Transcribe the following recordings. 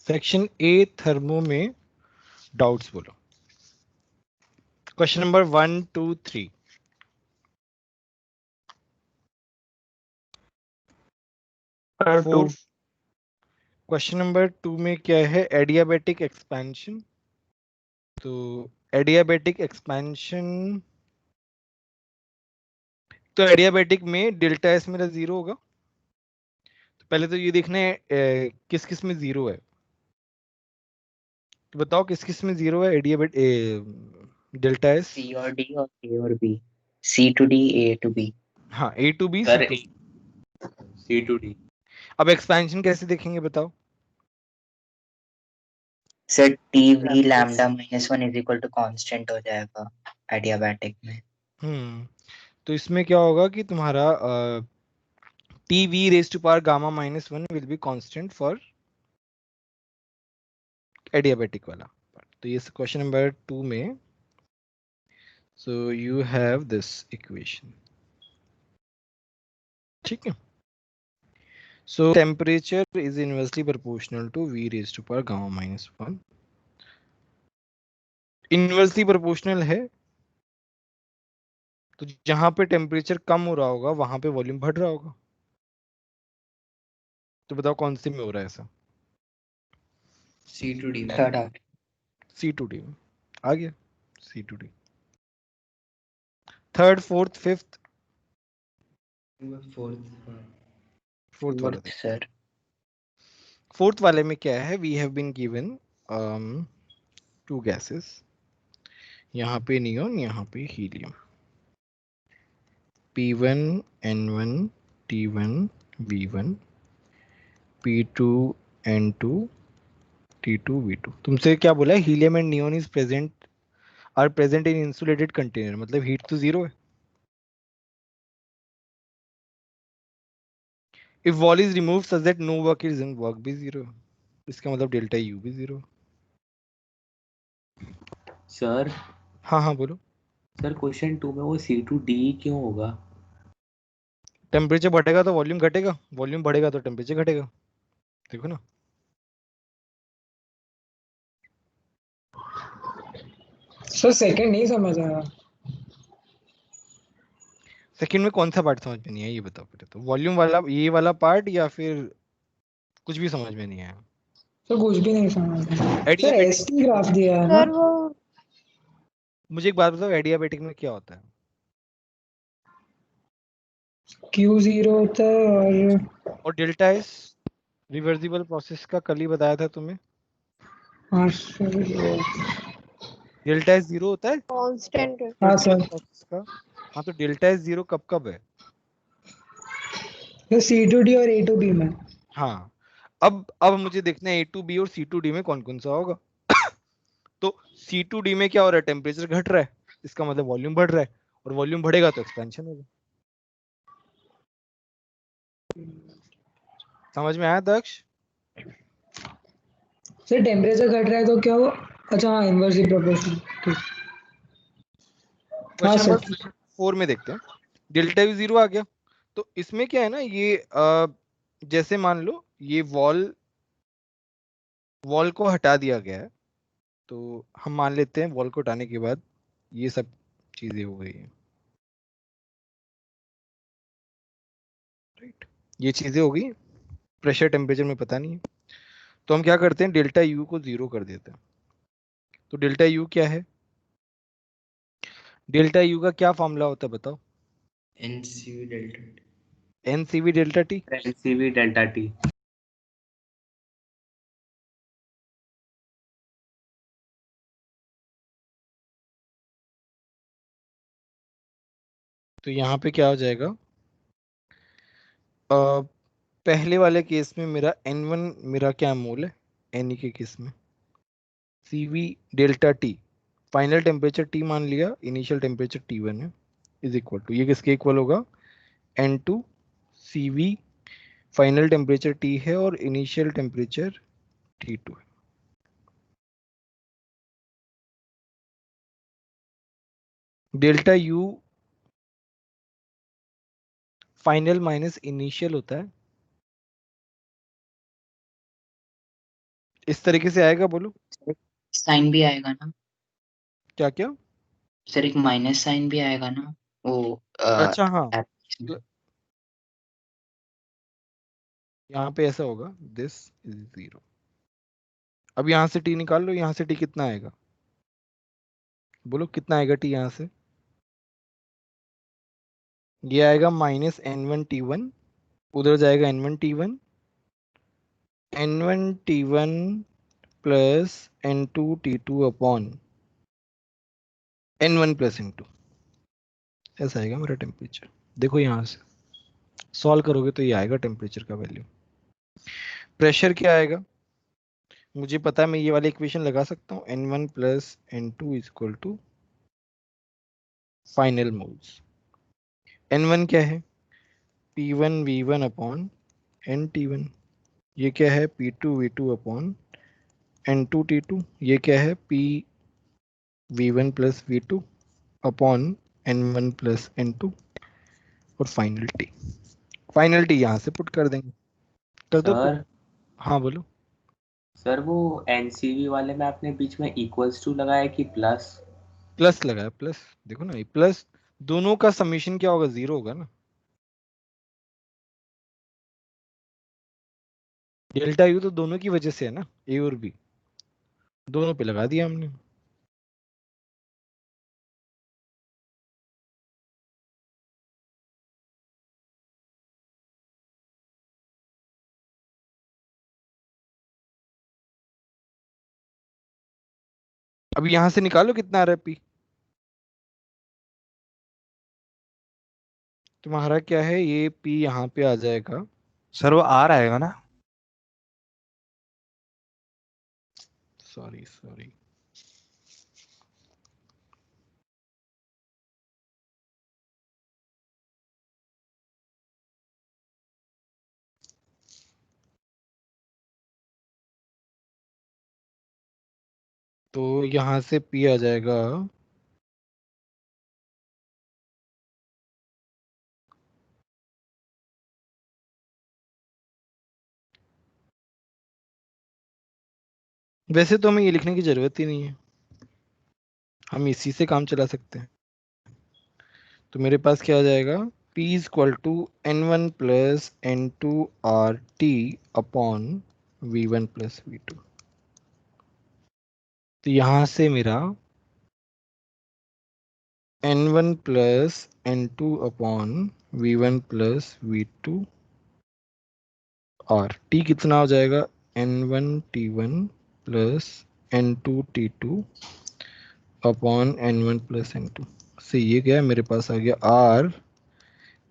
Section A thermo में doubts बोलो। Question number 1 2 3। Two. Question number 2 में क्या है? Adiabatic expansion. तो एडियाबेटिक एक्सपेंशन, तो एडियाबेटिक में डेल्टा एस मेरा जीरो होगा। तो पहले तो ये देखना है किस किस में जीरो है। तो बताओ किस किस में जीरो है एडियाबेट डेल्टा एस? सी और डी और ए और B, C to D A to B. हाँ, A to B sir C. C to D. अब एक्सपेंशन कैसे देखेंगे बताओ? Sir T V lambda minus one is equal to constant हो जाएगा एडियाबैटिक में। तो इसमें क्या होगा कि तुम्हारा T V raise to power gamma minus one will be constant for adiabatic वाला। तो ये क्वेश्चन नंबर 2 में, so you have this equation. ठीक है। So temperature is inversely proportional to v raise to power gamma minus one. Inversely proportional है, तो जहां पे टेम्परेचर कम हो रहा होगा वहां पे वॉल्यूम बढ़ रहा होगा। तो बताओ कौन से में हो रहा है ऐसा? C to D. Third R. C to D में आ गया। C to D third fourth fifth. Fourth वाला फोर्थ देखो। सर। फोर्थ वाले में क्या है? We have been given two gases, यहाँ पे नियोन, यहाँ पे helium. P1 N1 T1 V1 P2 N2 T2 V2। तुमसे क्या बोला है? Helium and neon is present, are present in insulated container, मतलब हीट तो जीरो है। If wall is remove such that no work is in, work भी zero है, इसका मतलब डेल्टा यू भी जीरो। सर हाँ हाँ बोलो। सर क्वेश्चन 2 में वो सी टू डी क्यों होगा? टेम्परेचर बढ़ेगा तो वॉल्यूम घटेगा, वॉल्यूम बढ़ेगा तो टेम्परेचर घटेगा। देखो ना। सर सेकंड नहीं समझ आया। सेकंड में कौन सा पार्ट समझ में नहीं है ये बताओ पहले तो? वॉल्यूम वाला ये वाला पार्ट या फिर कुछ भी समझ में नहीं आया? सर कुछ भी नहीं समझ आया। सर एडियाबेटिक, एसटी ग्राफ दिया है ना। सर वो मुझे एक बात बताओ, एडियाबेटिक में क्या होता है? क्यू जीरो होता है और डेल्टा एस रिवर्सिबल प्रोसेस का कल ही बताया था तुम्हें। हाँ सर डेल्टा एस जीरो होता है कांस्टेंट है। हाँ रिवर्सिबल सर। प्रोसेस का। हाँ, तो डेल्टा एस जीरो कब कब है? सर सी टू डी और ए टू बी में। हाँ, अब मुझे देखना है ए टू बी और सी टू डी में कौन कौन सा होगा। तो सी टू डी में क्या हो रहा है? टेम्परेचर घट रहा है, इसका मतलब वॉल्यूम बढ़ रहा है, और वॉल्यूम बढ़ेगा तो एक्सपेंशन होगा। समझ में आया दक्ष? सर टेम्परेचर घट रहा है तो क्या हो? अच्छा हाँ इनवर्सली प्रोपोर्शनल। ठीक। हाँ क्वेश्चन सर। नंबर 4 में देखते हैं। डेल्टा यू जीरो आ गया, तो इसमें क्या है ना, ये जैसे मान लो ये वॉल को हटा दिया गया है, तो हम मान लेते हैं वॉल को हटाने के बाद ये सब चीजें हो गई हैं। राइट, ये चीजें हो गई। प्रेशर टेम्परेचर में पता नहीं है, तो हम क्या करते हैं? डेल्टा यू को जीरो कर देते हैं। तो डेल्टा यू क्या है? डेल्टा यू का क्या फॉर्मूला होता है बताओ? NCV delta NCV delta T. NCV delta T. तो यहाँ पे क्या हो जाएगा? पहले वाले केस में मेरा N1 मेरा क्या मोल है? Ne के केस में CV delta T, final temperature T मान लिया, इनिशियल टेम्परेचर T1 है, इज इक्वल टू, ये किसके इक्वल होगा? N2 CV, final temperature T है और इनिशियल टेम्परेचर T2 है। Delta U final minus initial होता है, इस तरीके से आएगा, बोलो साइन भी आएगा ना क्या क्या। सर, एक माइनस साइन भी आएगा ना वो अच्छा हाँ, application में। यहाँ पे ऐसा होगा, दिस इज 0। अब यहाँ से टी निकाल लो, यहाँ से टी कितना आएगा, बोलो कितना आएगा टी यहाँ से। ये आएगा -n1 t1, उधर जाएगा n1 t1, n1 t1 plus n2 t2 upon n1 plus n2, ऐसा आएगा मेरा टेम्परेचर। देखो यहाँ से सॉल्व करोगे तो ये आएगा टेम्परेचर का वैल्यू। प्रेशर क्या आएगा, मुझे पता है, मैं ये वाली इक्वेशन लगा सकता हूँ, n1 plus n2 is equal to final moles. n1 क्या है, p1 v1 upon n t1। ये क्या है, p2 v2 upon n2 t2। ये क्या है, p v1 plus v2 upon n1 plus n2। और फाइनल टी यहाँ से पुट कर देंगे, कर दो पुट। सर हाँ बोलो। सर वो एनसीवी वाले में आपने बीच में इक्वल्स टू लगाया कि प्लस? प्लस लगाया, प्लस देखो ना, ये प्लस, दोनों का समीशन क्या होगा, 0 होगा ना। डेल्टा यू तो दोनों की वजह से है ना, ए और बी, दोनों पे लगा दिया हमने। अब यहां से निकालो कितना आ रहा है पी, तुम्हारा क्या है, ये पी यहाँ पे आ जाएगा। सर वो आ रहेगा ना। सॉरी सॉरी, तो यहाँ से पी आ जाएगा वैसे तो हमें ये लिखने की जरूरत ही नहीं है, हम इसी से काम चला सकते हैं। तो मेरे पास क्या आ जाएगा, P is equal to n1 plus n2 R T upon v1 plus v2। तो यहाँ से मेरा n1 plus n2 upon v1 plus v2 और t कितना हो जाएगा, n1 t1 plus n2 t2 upon n1 plus n2। से ये क्या है, मेरे पास आ गया r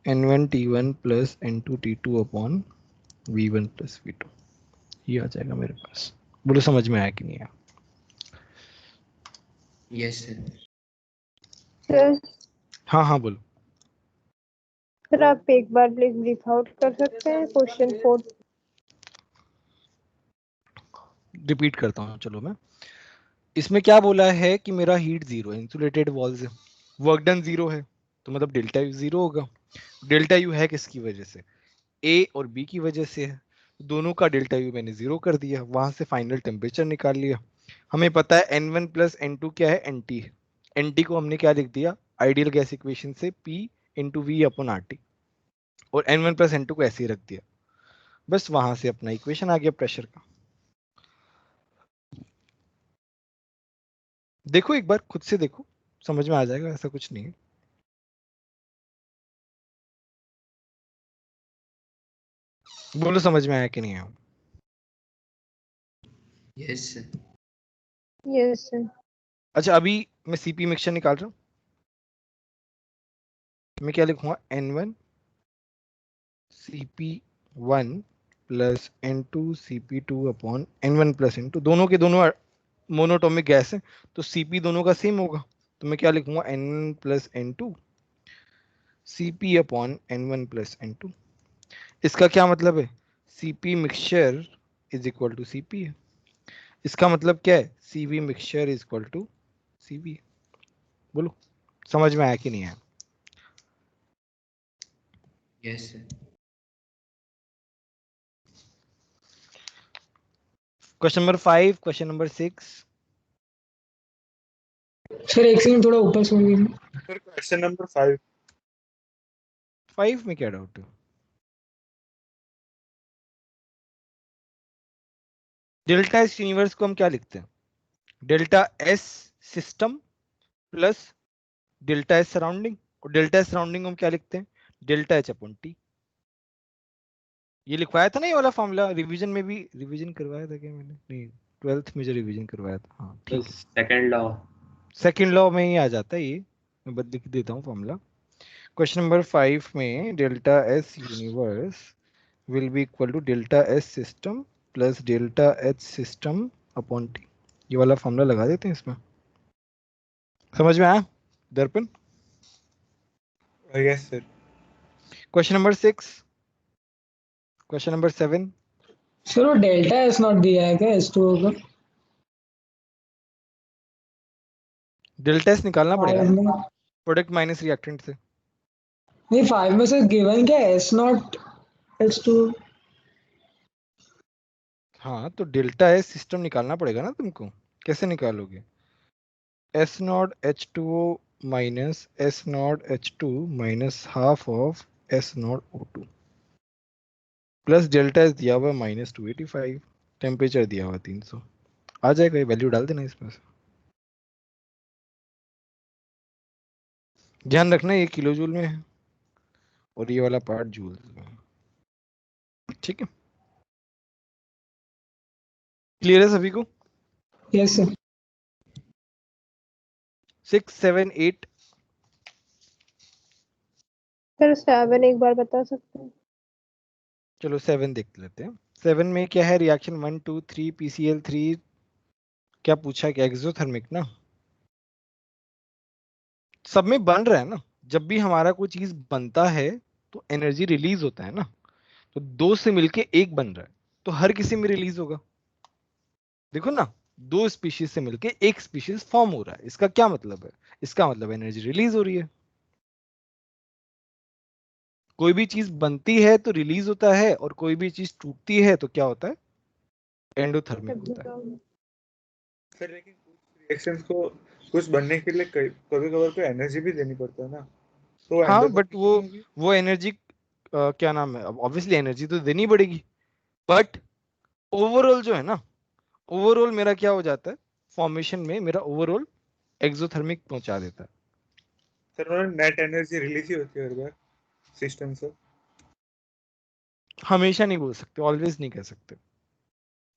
n1 t1 plus n2 t2 upon v1 plus v2। ये आ जाएगा मेरे पास। बोलो समझ में आया कि नहीं आया। Yes sir. सर हाँ हाँ बोलो। सर आप एक बार प्लीज ब्रीफ आउट कर सकते हैं क्वेश्चन 4? रिपीट करता हूँ चलो मैं, इसमें क्या बोला है कि मेरा हीट 0 है, इंसुलेटेड वॉल्स है, वर्क डन 0 है, तो मतलब डेल्टा यू 0 होगा। डेल्टा यू है किसकी वजह से, ए और बी की वजह से है, दोनों का डेल्टा यू मैंने 0 कर दिया, वहां से फाइनल टेम्परेचर निकाल लिया। हमें पता है n1 प्लस n2 क्या है, nt है। nt को हमने क्या लिख दिया, आइडियल गैस इक्वेशन से p into V upon R T, और n1 प्लस n2 को ऐसे ही रख दिया, बस वहां से अपना इक्वेशन आ गया प्रेशर का। देखो एक बार खुद से देखो, समझ में आ जाएगा, ऐसा कुछ नहीं है। बोलो समझ में आया कि नहीं आया। Yes sir. Yes sir. अच्छा अभी मैं सीपी मिक्सचर निकाल रहा हूँ, मैं क्या लिखूंगा, n1 cp1 plus n2 cp2 upon n1 plus n2, दोनों के दोनों मोनोटोमिक गैस है, तो cp दोनों का सेम होगा, तो मैं क्या लिखूंगा, n1 plus n2 cp upon n1 plus n2। इसका क्या मतलब है, cp mixture is equal to cp है, इसका मतलब क्या है, cv mixture is equal to cv। बोलो समझ में आया कि नहीं आया। Yes sir. Question number 5, question number 6। Sir एक सेकंड थोड़ा ऊपर सुन लीजिए। Sir question number 5। 5 में क्या डाउट है? डेल्टा एस यूनिवर्स को हम क्या लिखते हैं? Delta S system plus delta S surrounding, और डेल्टा एस सराउंडिंग हम क्या लिखते हैं? Delta H upon T. ये लिखवाया था ना ये वाला फॉर्मूला, रिवीजन में भी रिवीजन करवाया था क्या मैंने? नहीं, 12th में जो रिवीजन करवाया था। हाँ ठीक है, सेकंड लॉ। सेकंड लॉ में ही आ जाता है ये, मैं बदल के देता हूँ फॉर्मूला। क्वेश्चन नंबर 5 में delta S universe will be equal to delta S system plus delta H system upon T. ये वाला फॉर्मूला लगा देते हैं इसमें। समझ में आया दर्पण? Yes sir. Question number 6, question number 7। Sir वो डेल्टा एस नॉट दिया है क्या S2O का? डेल्टा एस निकालना पड़ेगा 5 ना में प्रोडक्ट माइनस रिएक्टेंट से। नहीं, 5 में से गिवन क्या है S नॉट H2O? हाँ तो डेल्टा एस सिस्टम निकालना पड़ेगा ना तुमको। कैसे निकालोगे? S not H two O minus S not H two minus half of S not O two plus delta S दिया हुआ -285, टेम्परेचर दिया हुआ 300। आ जाएगा, ये वैल्यू डाल देना इसमें से। ध्यान रखना ये किलो जूल में है और ये वाला पार्ट जूल में है। ठीक है, क्लियर है सभी को? Yes sir. 6, 7, 8। सर 7 एक बार बता सकते हैं? चलो 7 देख लेते हैं। 7 में क्या है? Reaction 1 2 3 PCl3। क्या पूछा? क्या एक्सोथर्मिक ना? सब में बन रहा है ना। जब भी हमारा कोई चीज बनता है तो एनर्जी रिलीज होता है ना। तो 2 से मिलके 1 बन रहा है, तो हर किसी में रिलीज होगा। देखो ना, 2 स्पीशीज से मिलके 1 स्पीशीज फॉर्म हो रहा है। इसका क्या मतलब है? इसका मतलब एनर्जी रिलीज हो रही है। कोई भी चीज बनती है तो रिलीज होता है, और कोई भी चीज टूटती है तो क्या होता है? एंडोथर्मिक होता है। सर लेकिन कुछ रिएक्शंस को कुछ बनने के लिए कभी कभार तो एनर्जी भी देनी पड़ता है ना, तो हाँ बट एंडोथर्मिक वो नहीं होगी? वो एनर्जी क्या नाम है, ऑब्वियसली एनर्जी तो देनी पड़ेगी, बट ओवरऑल जो है ना, ओवरऑल मेरा क्या हो जाता है? फॉर्मेशन में मेरा ओवरऑल एक्सोथर्मिक पहुंचा देता है। सर उन्होंने नेट एनर्जी रिलीज ही होती है हर बार सिस्टम से। हमेशा नहीं बोल सकते, ऑलवेज नहीं कह सकते।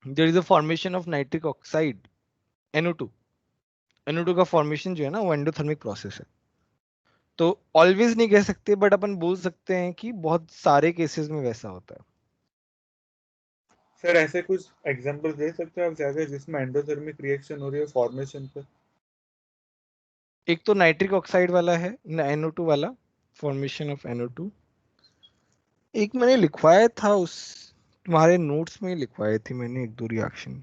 There is a formation of nitric oxide NO2। NO2 का फॉर्मेशन जो है ना वो एंडोथर्मिक प्रोसेस है। तो ऑलवेज नहीं कह सकते, बट अपन बोल सकते हैं कि बहुत सारे केसेस में वैसा होता है। सर ऐसे कुछ एग्जांपल दे सकते हैं आप ज्यादा जिसमें एंडोथर्मिक रिएक्शन हो रही है फॉर्मेशन पे? एक तो नाइट्रिक ऑक्साइड वाला है, NO2 वाला, फॉर्मेशन ऑफ NO2। एक मैंने लिखवाया था, उस तुम्हारे नोट्स में लिखवाई थी मैंने 1 2 रिएक्शन।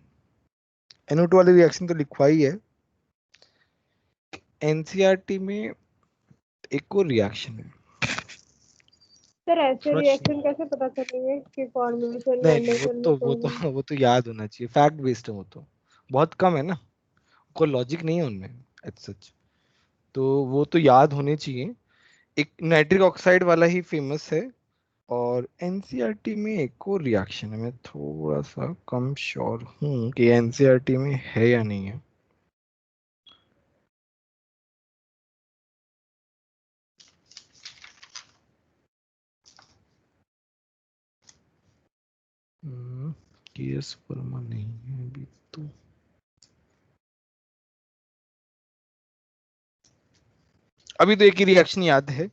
NO2 वाली रिएक्शन तो लिखवाई है। NCERT में एक और रिएक्शन है, सर ऐसे थोड़ा रिएक्शन कैसे पता चलेंगे कि फॉर्मेशन नहीं नहीं, एंडोथर्मिक वो होगी? तो वो तो याद होना चाहिए, फैक्ट बेस्ड है वो तो। बहुत कम है ना, कोई लॉजिक नहीं है उनमें एज सच, तो वो तो याद होने चाहिए। एक नाइट्रिक ऑक्साइड वाला ही फेमस है। और एनसीईआरटी में एक और रिएक्शन है, मैं थोड़ा सा कम श्योर हूँ कि एनसीईआरटी में है या नहीं है। केएस वर्मा नहीं है अभी तो। अभी तो एक ही रिएक्शन याद है,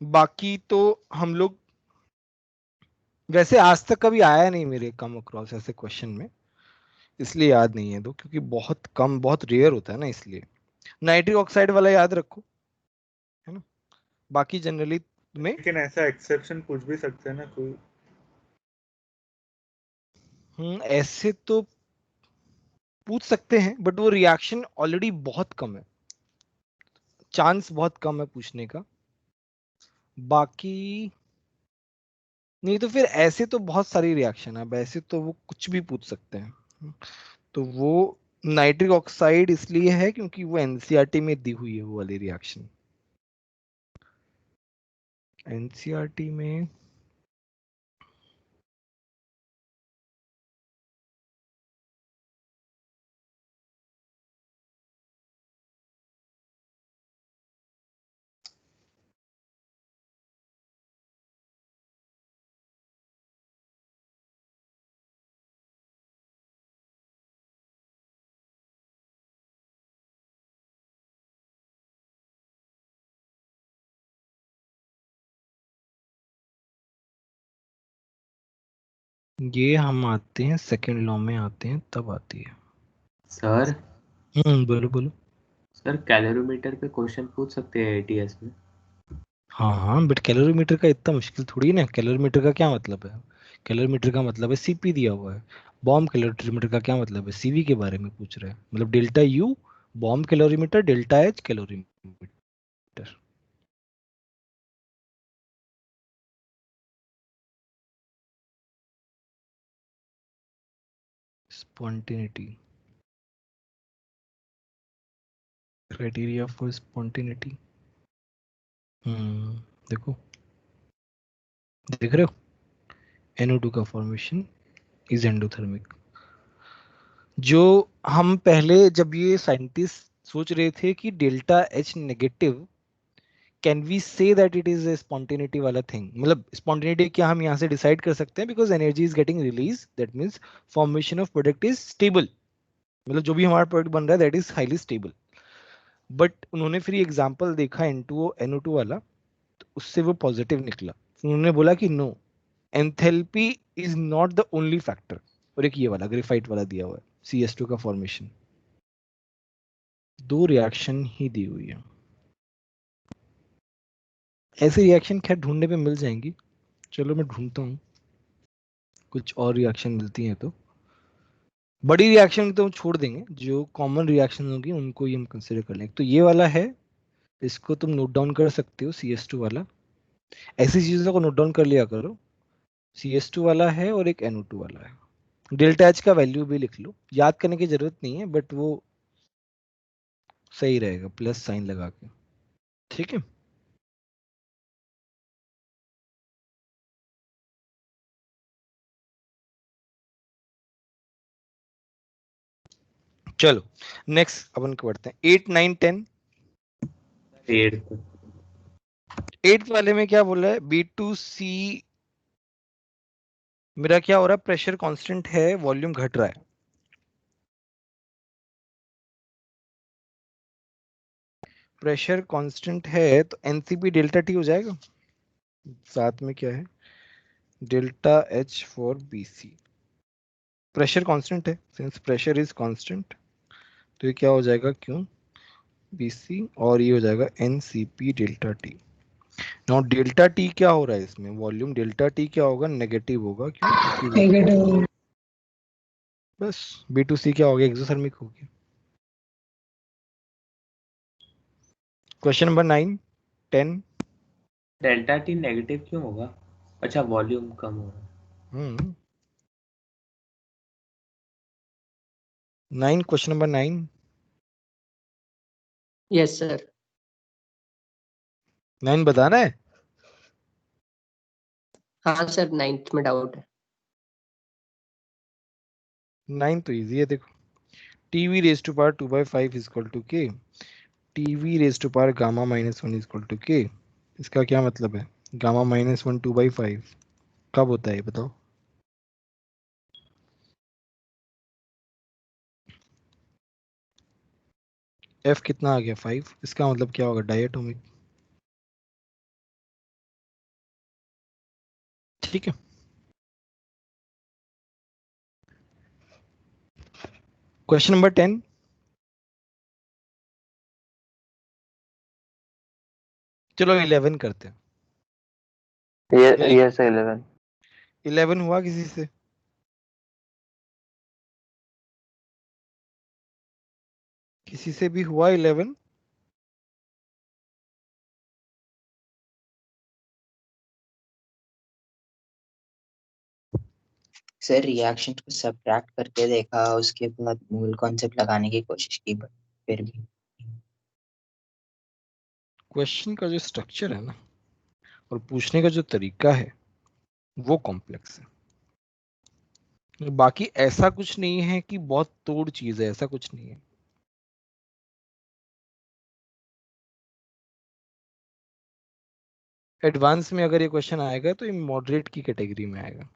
बाकी तो हम लोग वैसे आज तक कभी आया नहीं मेरे कम अक्रॉस ऐसे क्वेश्चन में, इसलिए याद नहीं है। दो क्योंकि बहुत कम, बहुत रेयर होता है ना, इसलिए नाइट्रिक ऑक्साइड वाला याद रखो, है ना। बाकी जनरली में लेकिन ऐसा एक्सेप्शन पूछ भी सकते हैं ना कोई? ऐसे तो पूछ सकते हैं, बट वो रिएक्शन ऑलरेडी बहुत कम है, चांस बहुत कम है पूछने का। बाकी नहीं तो फिर ऐसे तो बहुत सारी रिएक्शन है, अब ऐसे तो वो कुछ भी पूछ सकते हैं, तो वो नाइट्रिक ऑक्साइड इसलिए है क्योंकि वो एनसीईआरटी में दी हुई है वो वाली रिएक्शन। एनसीईआरटी में ये हम आते हैं सेकंड लॉ में आते हैं तब आती है। सर बोलो बोलो। सर कैलोरीमीटर पे क्वेश्चन पूछ सकते हैं एटीएस में? हाँ हाँ, बट कैलोरीमीटर का इतना मुश्किल थोड़ी ना। कैलोरीमीटर का क्या मतलब है? कैलोरीमीटर का मतलब है सीपी दिया हुआ है। बॉम्ब कैलोरीमीटर का क्या मतलब है? सीवी के बारे में पूछ रहे हैं, मतलब delta you bomb calorimeter, delta H calorimeter. Spontaneity, criteria for spontaneity. देखो, देख रहे हो, NO2 का फॉर्मेशन इज एंडोथर्मिक। जो हम पहले जब ये साइंटिस्ट सोच रहे थे कि delta H negative, can we say that it is a spontaneity वाला थिंग, मतलब स्पॉन्टेनिटी क्या हम यहाँ से डिसाइड कर सकते हैं? Because energy is getting release, that means formation of product is stable, मतलब जो भी हमारा प्रोडक्ट बन रहा है that is highly stable. But उन्होंने फिर एग्जाम्पल देखा N2O NO2 वाला, तो उससे वो पॉजिटिव निकला। उन्होंने बोला कि no, enthalpy is not the only factor. और एक ये वाला ग्रेफाइट वाला दिया हुआ है CS2 का फॉर्मेशन, दो रिएक्शन ही दी हुई है। ऐसे रिएक्शन खैर ढूंढने पे मिल जाएंगी, चलो मैं ढूंढता हूँ कुछ और रिएक्शन मिलती हैं तो। बड़ी रिएक्शन तो हम छोड़ देंगे, जो कॉमन रिएक्शन होगी उनको ही हम कंसिडर कर लेंगे। तो ये वाला है, इसको तुम नोट डाउन कर सकते हो, CS2 वाला। ऐसी चीजों को नोट डाउन कर लिया करो। CS2 वाला है और एक NO2 वाला है। डेल्टा एच का वैल्यू भी लिख लो, याद करने की जरूरत नहीं है, बट वो सही रहेगा प्लस साइन लगा के। ठीक है, चलो नेक्स्ट अपन को बढ़ते हैं 8 9 10। 8th। 8 वाले में क्या बोला है? B2C मेरा क्या हो रहा है? प्रेशर कांस्टेंट है, वॉल्यूम घट रहा है। प्रेशर कांस्टेंट है तो एनसीपी डेल्टा टी हो जाएगा। साथ में क्या है? Delta H for BC. Pressure constant है, सिंस प्रेशर इज कांस्टेंट, तो ये क्या हो जाएगा? क्यों बीसी, और ये हो जाएगा NCP delta T. Now delta T क्या हो रहा है इसमें? वॉल्यूम डेल्टा टी क्या होगा? नेगेटिव होगा। क्यों? क्योंकि वो नेगेटिव। बस B2C क्या हो गया? एक्सोथर्मिक हो गया। Question number 9 10। Delta T negative क्यों होगा? अच्छा, वॉल्यूम कम हो रहा है। 9, क्वेश्चन नंबर 9। Yes sir. 9 बताना है। हाँ सर, 9th में डाउट है। 9 तो इजी है, देखो। TV raised to power 2/5 is equal to K। TV raised to power gamma minus 1 is equal to K। इसका क्या मतलब है? गामा माइनस 1 2/5 कब होता है ये बताओ? F कितना आ गया? 5। इसका मतलब क्या होगा? डायटोमिक। ठीक है, क्वेश्चन नंबर 10। चलो 11 करते हैं। यस 11। 11 हुआ किसी से? किसी से भी हुआ 11? सर रिएक्शन को सब्ट्रैक्ट करके देखा, उसके बाद मूल कॉन्सेप्ट लगाने की कोशिश की, बट फिर भी क्वेश्चन का जो स्ट्रक्चर है ना और पूछने का जो तरीका है वो कॉम्प्लेक्स है। बाकी ऐसा कुछ नहीं है कि बहुत तोड़ चीज है, ऐसा कुछ नहीं है। एडवांस में अगर ये क्वेश्चन आएगा तो ये मॉडरेट की कैटेगरी में आएगा।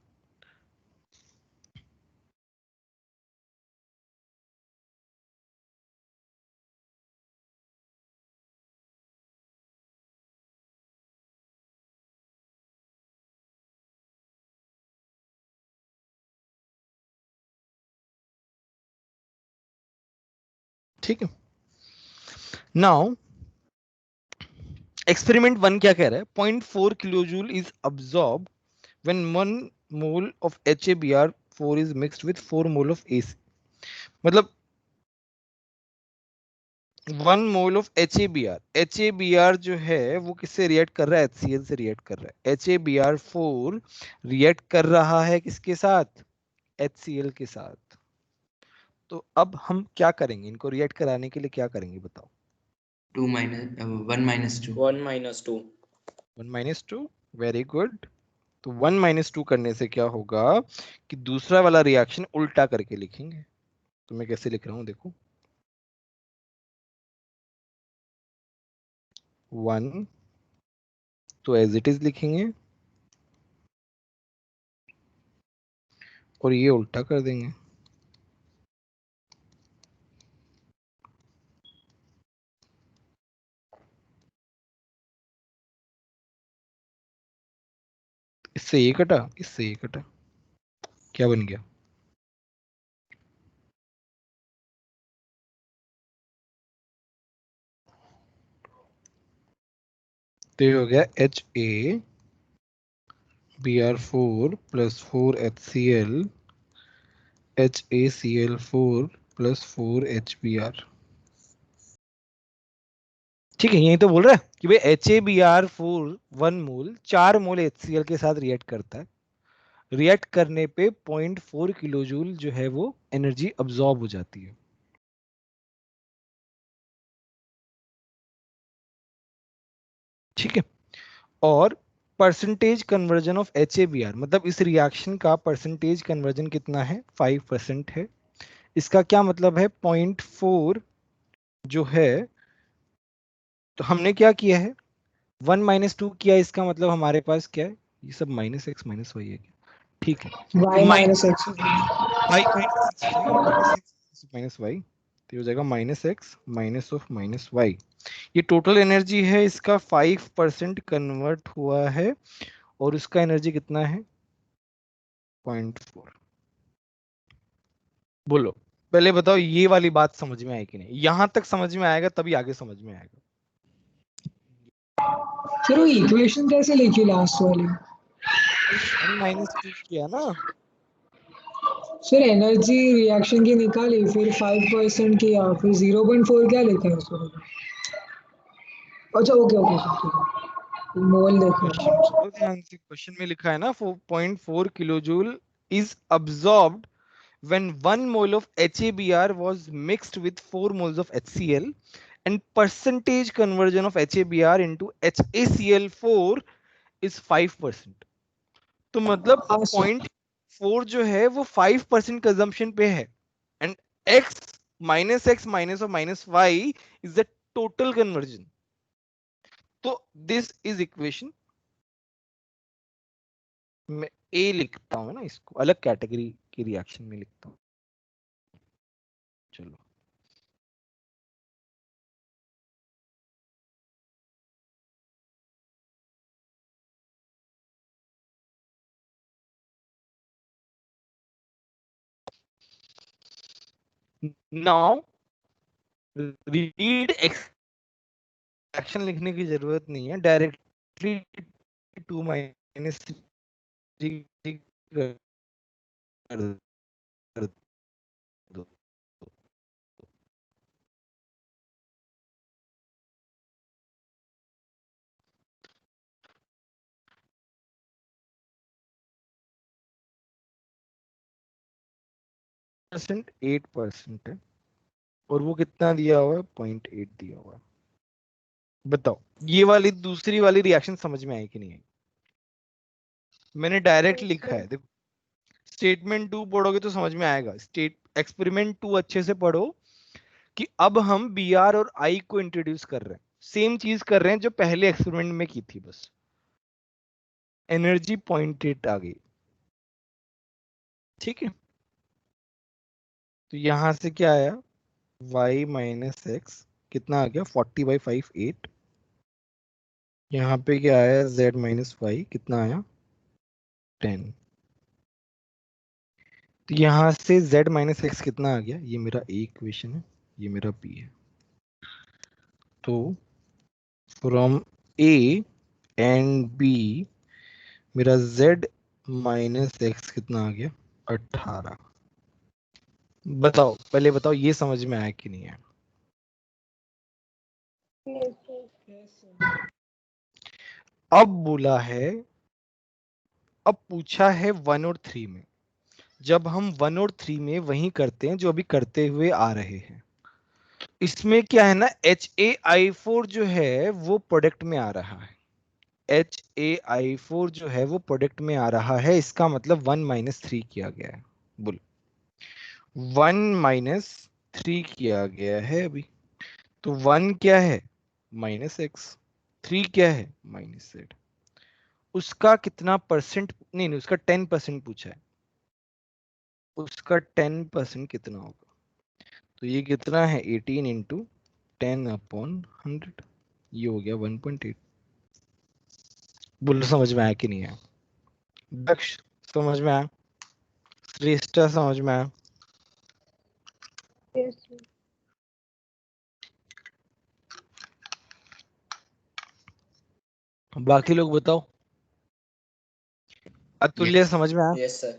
ठीक है। नाउ एक्सपेरिमेंट 1 क्या कह रहा है? 0.4 kilojoule is absorb when 1 mole of HaBr4 is mixed with 4 mole of AC। मतलब 1 मोल ऑफ HaBr जो है वो किससे रिएक्ट कर रहा है? HCl से रिएक्ट कर रहा है। HaBr4 रिएक्ट कर रहा है किसके साथ? HCl के साथ। तो अब हम क्या करेंगे? इनको रिएक्ट कराने के लिए क्या करेंगे बताओ? 1 - 2। Very good. तो 1 - 2 करने से क्या होगा कि दूसरा वाला रिएक्शन उल्टा करके लिखेंगे। तो मैं कैसे लिख रहा हूं देखो, 1 तो एज इट इज लिखेंगे और ये उल्टा कर देंगे। इससे ये कटा, इससे ये कटा, क्या बन गया? तो ये हो गया HaBr4 plus 4HCl HaCl4 plus 4HBr। ठीक है, यही तो बोल रहा है कि भाई HaBr4 1 मोल 4 मोल HCl के साथ रिएक्ट करता है। रिएक्ट करने पे 0.4 किलोजूल जो है वो एनर्जी अब्सॉर्ब हो जाती है। ठीक है। और परसेंटेज कन्वर्जन ऑफ HaBr, मतलब इस रिएक्शन का परसेंटेज कन्वर्जन कितना है? 5% है। इसका क्या मतलब है? 0.4 जो है, तो हमने क्या किया है? 1 - 2 किया। इसका मतलब हमारे पास क्या है? ये सब -x -y है क्या? ठीक है। तो y minus x y -x -y तो हो जाएगा -x -y। ये टोटल एनर्जी है, इसका 5% कन्वर्ट हुआ है और उसका एनर्जी कितना है? 0.4। बोलो पहले बताओ, ये वाली बात समझ में आई कि नहीं? यहां तक समझ में आएगा तभी आगे समझ में आएगा। फिर वो इक्वेशन कैसे लिखी लास्ट वाली? 1 - 2 किया ना। सर एनर्जी रिएक्शन की निकाली, फिर 5% किया, फिर 0.4 क्या लिखा है उसमें? अच्छा ओके ओके ठीक है, मोल देखा है। क्वेश्चन सुनो ध्यान से, क्वेश्चन में लिखा है ना 4.4 kilojoule is absorbed when 1 mole of HaBr was mixed with 4 moles of HCl and percentage conversion of HaBr into HaCl4 is 5%। तो मतलब हाँ सर। 0.4 जो है वो 5% कंजम्पशन पे है and x -x minus y is the total conversion। तो this is equation, मैं ए लिखता हूँ ना, इसको अलग कैटेगरी की रिएक्शन में लिखता हूँ। चलो नाउ रीड एक्शन लिखने की जरूरत नहीं है, डायरेक्टली 2 - 3 कर दो। 8% है और वो कितना दिया हुआ है 0.8 दिया हुआ है। बताओ ये वाली दूसरी वाली रिएक्शन समझ में आई कि नहीं आई? मैंने डायरेक्ट लिखा है, देखो स्टेटमेंट 2 पढ़ोगे तो समझ में आएगा। एक्सपेरिमेंट 2 अच्छे से पढ़ो कि अब हम बी आर और आई को इंट्रोड्यूस कर रहे हैं, सेम चीज कर रहे हैं जो पहले एक्सपेरिमेंट में की थी, बस एनर्जी 0.8 आ गई। ठीक है, तो यहां से क्या आया y माइनस एक्स कितना आ गया 40/5 8। यहाँ पे क्या आया z माइनस वाई कितना आया 10। तो यहाँ से z माइनस एक्स कितना आ गया, ये मेरा ए इक्वेशन है, ये मेरा बी है। तो फ्रॉम ए एंड बी मेरा z माइनस एक्स कितना आ गया 18। बताओ पहले बताओ ये समझ में आया कि नहीं आया? अब बोला है, अब पूछा है 1 और 3 में। जब हम 1 और 3 में वही करते हैं जो अभी करते हुए आ रहे हैं। इसमें क्या है ना HAI4 जो है वो प्रोडक्ट में आ रहा है। HAI4 जो है वो प्रोडक्ट में आ रहा है, इसका मतलब 1 माइनस 3 किया गया है। बोलो 1 माइनस 3 किया गया है अभी। तो 1 क्या है माइनस एक्स, 3 क्या है माइनस जेड। उसका कितना परसेंट, नहीं नहीं उसका 10% पूछा है, उसका 10% कितना होगा। तो ये कितना है 18 इंटू 10/100, ये हो गया 1.8। बोलो समझ में आया कि नहीं आया? दक्ष समझ में आया? श्रेष्ठा समझ में आया? Yes, बाकी लोग बताओ। अतुल्य समझ में आया? Yes, sir.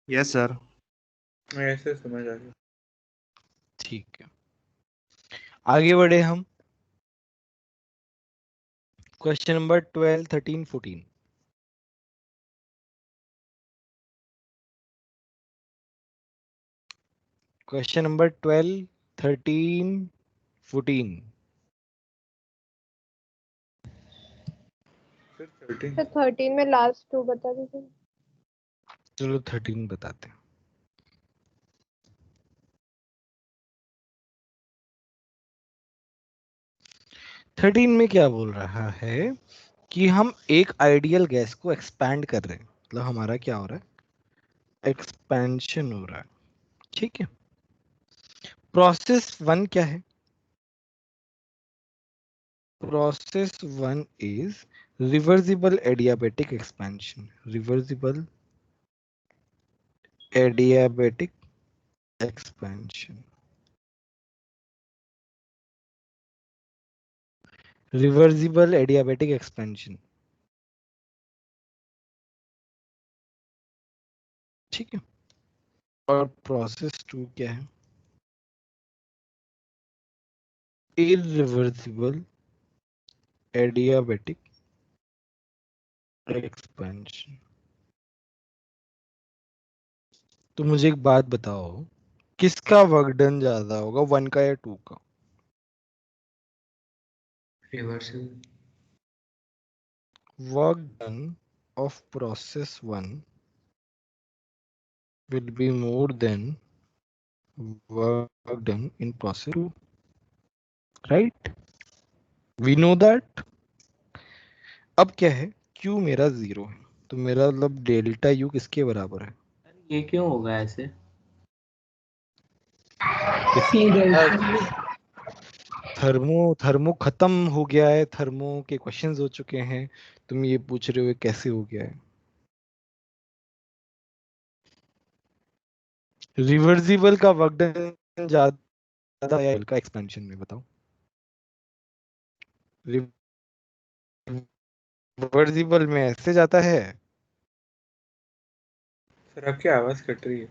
Yes sir. ऐसे समझ आ गया। ठीक है, आगे बढ़े हम। Question number 12 13 14। Question number 12 13 14। फिर 13 तो 13 में लास्ट 2 बता दीजिए। चलो 13 बताते हैं। 13 में क्या बोल रहा है कि हम एक आइडियल गैस को एक्सपैंड कर रहे हैं, मतलब हमारा क्या हो रहा है एक्सपेंशन हो रहा है। ठीक है, प्रोसेस 1 क्या है? Process 1 is reversible adiabatic expansion. Reversible adiabatic expansion, reversible adiabatic expansion. ठीक है, और प्रोसेस 2 क्या है? Irreversible adiabatic expansion. तो मुझे एक बात बताओ, किसका वर्क डन ज्यादा होगा 1 का या 2 का? Reversal. Work done of process 1 will be more than work done in process 2, right? We know that. अब क्या है, Q मेरा 0 है, तो मेरा मतलब डेल्टा U किसके बराबर है? ये क्यों होगा ऐसे? सी डेल्टा। थर्मो खत्म हो गया है, थर्मो के क्वेश्चंस हो चुके हैं, तुम ये पूछ रहे हो कैसे हो गया है? रिवर्सिबल का वर्क डन ज्यादा है का एक्सपेंशन में, बताओ। रिवर्सिबल में ऐसे जाता है। सर आपकी आवाज कट रही है।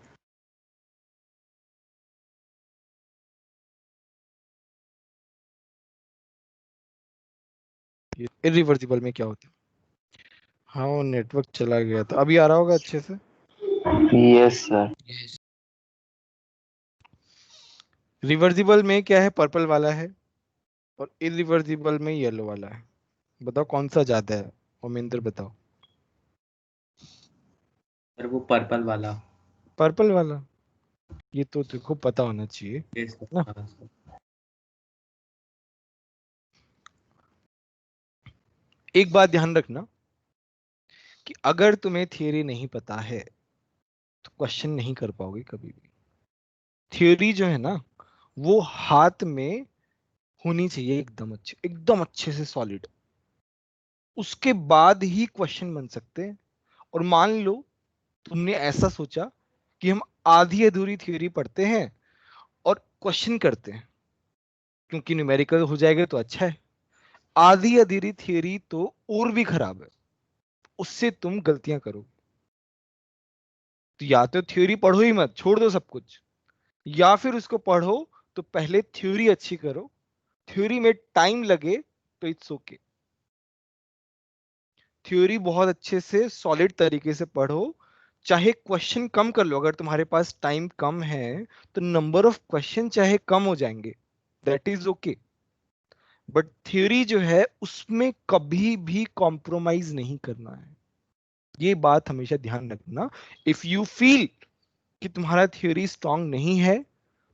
इरिवर्सिबल में क्या होता है? हाँ वो नेटवर्क चला गया था, अभी आ रहा होगा अच्छे से। Yes, sir. रिवर्सिबल में क्या है, पर्पल वाला है और इरिवर्सिबल में येलो वाला है। बताओ कौन सा ज्यादा है, ओमेंद्र बताओ। सर वो पर्पल वाला। पर्पल वाला, ये तो तेरे को पता होना चाहिए Yes, sir. ना। हाँ, sir. एक बात ध्यान रखना कि अगर तुम्हें थियरी नहीं पता है तो क्वेश्चन नहीं कर पाओगे कभी भी। थियरी जो है ना वो हाथ में होनी चाहिए, एकदम अच्छे से सॉलिड, उसके बाद ही क्वेश्चन बन सकते हैं। और मान लो तुमने ऐसा सोचा कि हम आधी अधूरी थ्योरी पढ़ते हैं और क्वेश्चन करते हैं, क्योंकि न्यूमेरिकल हो जाएगा तो अच्छा है। आधी अधूरी थ्योरी तो और भी खराब है, उससे तुम गलतियां करोगे। तो या तो थ्योरी पढ़ो ही मत, छोड़ दो सब कुछ, या फिर उसको पढ़ो तो पहले थ्योरी अच्छी करो। थ्योरी में टाइम लगे तो इट्स ओके। थ्योरी बहुत अच्छे से सॉलिड तरीके से पढ़ो, चाहे क्वेश्चन कम कर लो। अगर तुम्हारे पास टाइम कम है तो नंबर ऑफ क्वेश्चन चाहे कम हो जाएंगे, that is okay. But theory जो है उसमें कभी भी कॉम्प्रोमाइज नहीं करना है, ये बात हमेशा ध्यान रखना। इफ यू फील कि तुम्हारा थ्योरी स्ट्रांग नहीं है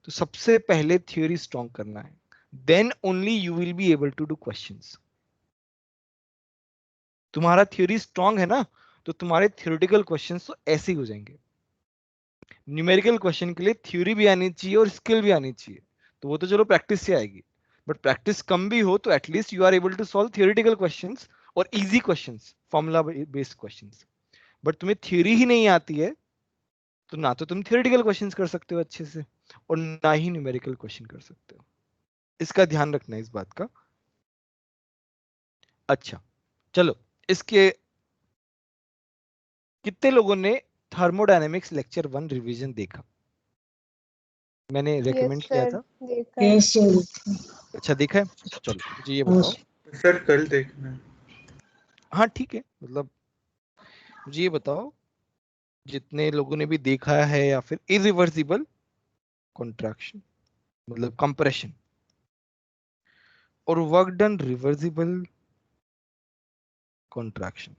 तो सबसे पहले थ्योरी स्ट्रांग करना है, then only you will be able to do questions. तुम्हारा थ्योरी स्ट्रांग है ना तो तुम्हारे थ्योरेटिकल क्वेश्चंस तो ऐसे ही हो जाएंगे। न्यूमेरिकल क्वेश्चन के लिए थ्योरी भी आनी चाहिए और स्किल भी आनी चाहिए, तो वो तो चलो प्रैक्टिस से आएगी। बट प्रैक्टिस कम भी हो तो at least you are able to solve theoretical questions और easy questions, formula based questions. But तुम्हें थ्योरी ही नहीं आती है तो ना तो तुम थियोरेटिकल क्वेश्चंस कर सकते हो अच्छे से और ना ही न्यूमेरिकल क्वेश्चन कर सकते हो। इसका ध्यान रखना है इस बात का। अच्छा चलो, इसके कितने लोगों ने थर्मोडायनेमिक्स लेक्चर 1 रिवीजन देखा? मैंने रेकमेंड किया सर था। देखा है। Yes sir. अच्छा देखा है, चलो मुझे ये हाँ बताओ। सर कल देखना है। हाँ ठीक है, मतलब मुझे ये बताओ जितने लोगों ने भी देखा है, या फिर इरिवर्सिबल कॉन्ट्रैक्शन मतलब कंप्रेशन और work done reversible contraction.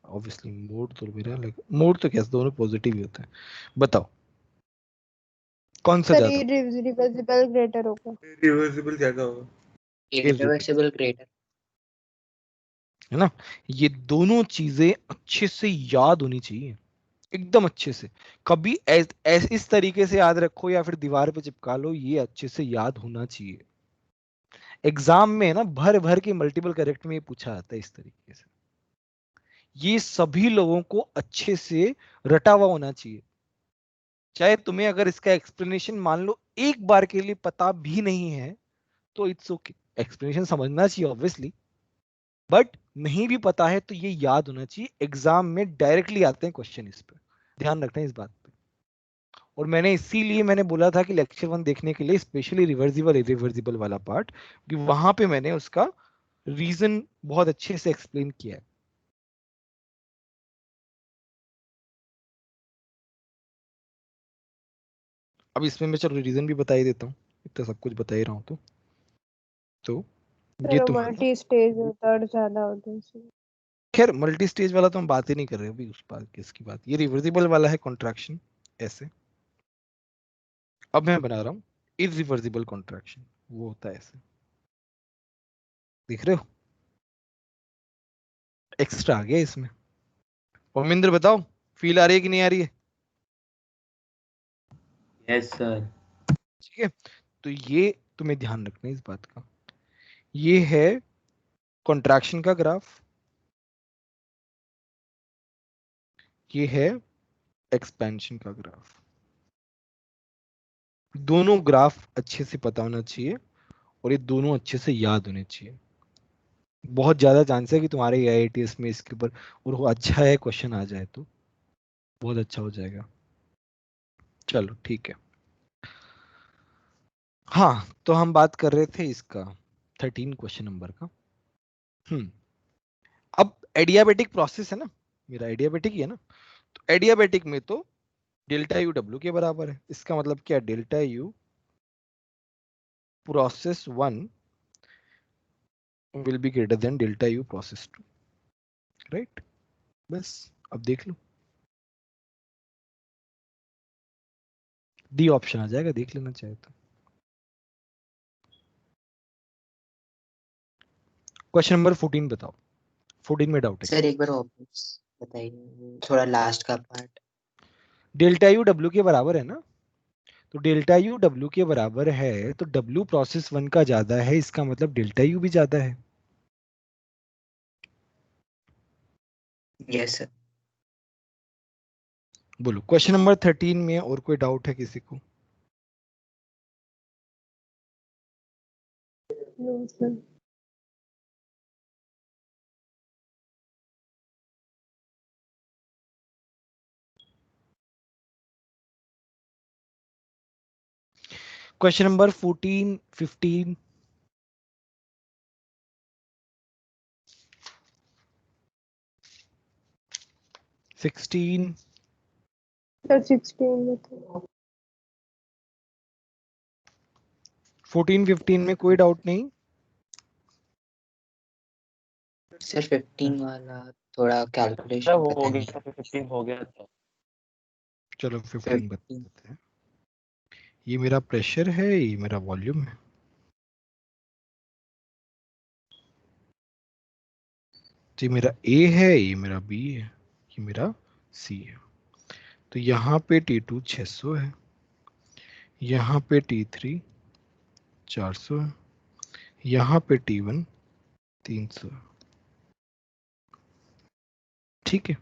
Obviously mode तो मेरा लग, मोड तो कैसे दोनों पॉजिटिव ही होते हैं। बताओ कौन सा सर ज्यादा? ये रिवर्सिबल ग्रेटर होगा। रिवर्सिबल ज्यादा होगा। Irreversible greater. है ना। ये दोनों चीजें अच्छे से याद होनी चाहिए, एकदम अच्छे से। कभी इस तरीके से याद रखो या फिर दीवार पे चिपका लो, ये अच्छे से याद होना चाहिए। एग्जाम में ना भर भर के मल्टीपल करेक्ट में ये पूछा जाता है इस तरीके से। ये सभी लोगों को अच्छे से रटा हुआ होना चाहिए। चाहे तुम्हें अगर इसका एक्सप्लेनेशन मान लो एक बार के लिए पता भी नहीं है तो इट्स ओके, एक्सप्लेनेशन समझना चाहिए ऑब्वियसली, बट नहीं भी पता है तो ये याद होना चाहिए। एग्जाम में डायरेक्टली आते हैं क्वेश्चन, इस पर ध्यान रखना है इस बात पे। और मैंने इसीलिए मैंने बोला था कि लेक्चर 1 देखने के लिए स्पेशली रिवर्सिबल इरिवर्सिबल वाला पार्ट, कि वहां पे मैंने उसका रीजन बहुत अच्छे से एक्सप्लेन किया है। अब इसमें मैं चलो रीजन भी बता ही देता हूँ, इतना सब कुछ बता ही रहा हूँ तो ये सर तुम्हारा, मल्टी स्टेज होता और ज्यादा होता है इसलिए। खैर मल्टी स्टेज वाला तो हम बात ही नहीं कर रहे अभी, उस बात की इसकी बात। ये रिवर्सिबल वाला है कॉन्ट्रैक्शन ऐसे। अब मैं बना रहा हूँ इरिवर्सिबल कॉन्ट्रैक्शन, वो होता है ऐसे, देख रहे हो एक्स्ट्रा आ गया इसमें। ओमिंद्र बताओ फील आ रही है कि नहीं आ रही है? Yes, sir. ठीक है, तो ये तुम्हें ध्यान रखना है इस बात का। ये है कॉन्ट्रैक्शन का ग्राफ, ये है एक्सपेंशन का ग्राफ। दोनों ग्राफ अच्छे से पता होना चाहिए और ये दोनों अच्छे से याद होने चाहिए। बहुत ज्यादा चांस है कि तुम्हारे आईआईटीएस में इसके ऊपर, और वो अच्छा है क्वेश्चन आ जाए तो बहुत अच्छा हो जाएगा। चलो ठीक है। हाँ तो हम बात कर रहे थे इसका 13 क्वेश्चन नंबर का। अब एडियाबेटिक प्रोसेस है ना, मेरा एडियाबेटिक ही है ना, तो एडियाबैटिक में तो डेल्टा यू डब्ल्यू के बराबर है। इसका मतलब क्या, delta U process 1 will be greater than delta U process 2, right. बस अब देख लो, डी ऑप्शन आ जाएगा, देख लेना चाहे तो। क्वेश्चन नंबर 14 बताओ, 14 में डाउट है। सर एक बार वापस बताइए, थोड़ा लास्ट का पार्ट। डेल्टा यू डब्ल्यू के बराबर है ना, तो डेल्टा यू डब्ल्यू के बराबर है तो डब्ल्यू प्रोसेस 1 का ज्यादा है, इसका मतलब डेल्टा यू भी ज्यादा है। Yes sir. बोलो क्वेश्चन नंबर 13 में और कोई डाउट है किसी को? No sir. Question number 14, 15, 16, sir 16 बताओ। 14, 15 में कोई डाउट नहीं? सर 15 वाला थोड़ा कैलकुलेशन हो पता गया नहीं। 15 हो गया था। चलो 15 बताते हैं। ये मेरा प्रेशर है, ये मेरा वॉल्यूम है। ये मेरा A है, ये मेरा B है, ये मेरा C है। तो यहाँ पे T2 600 है, यहाँ पे T3 400 है, यहाँ पे T1 300 है। ठीक है।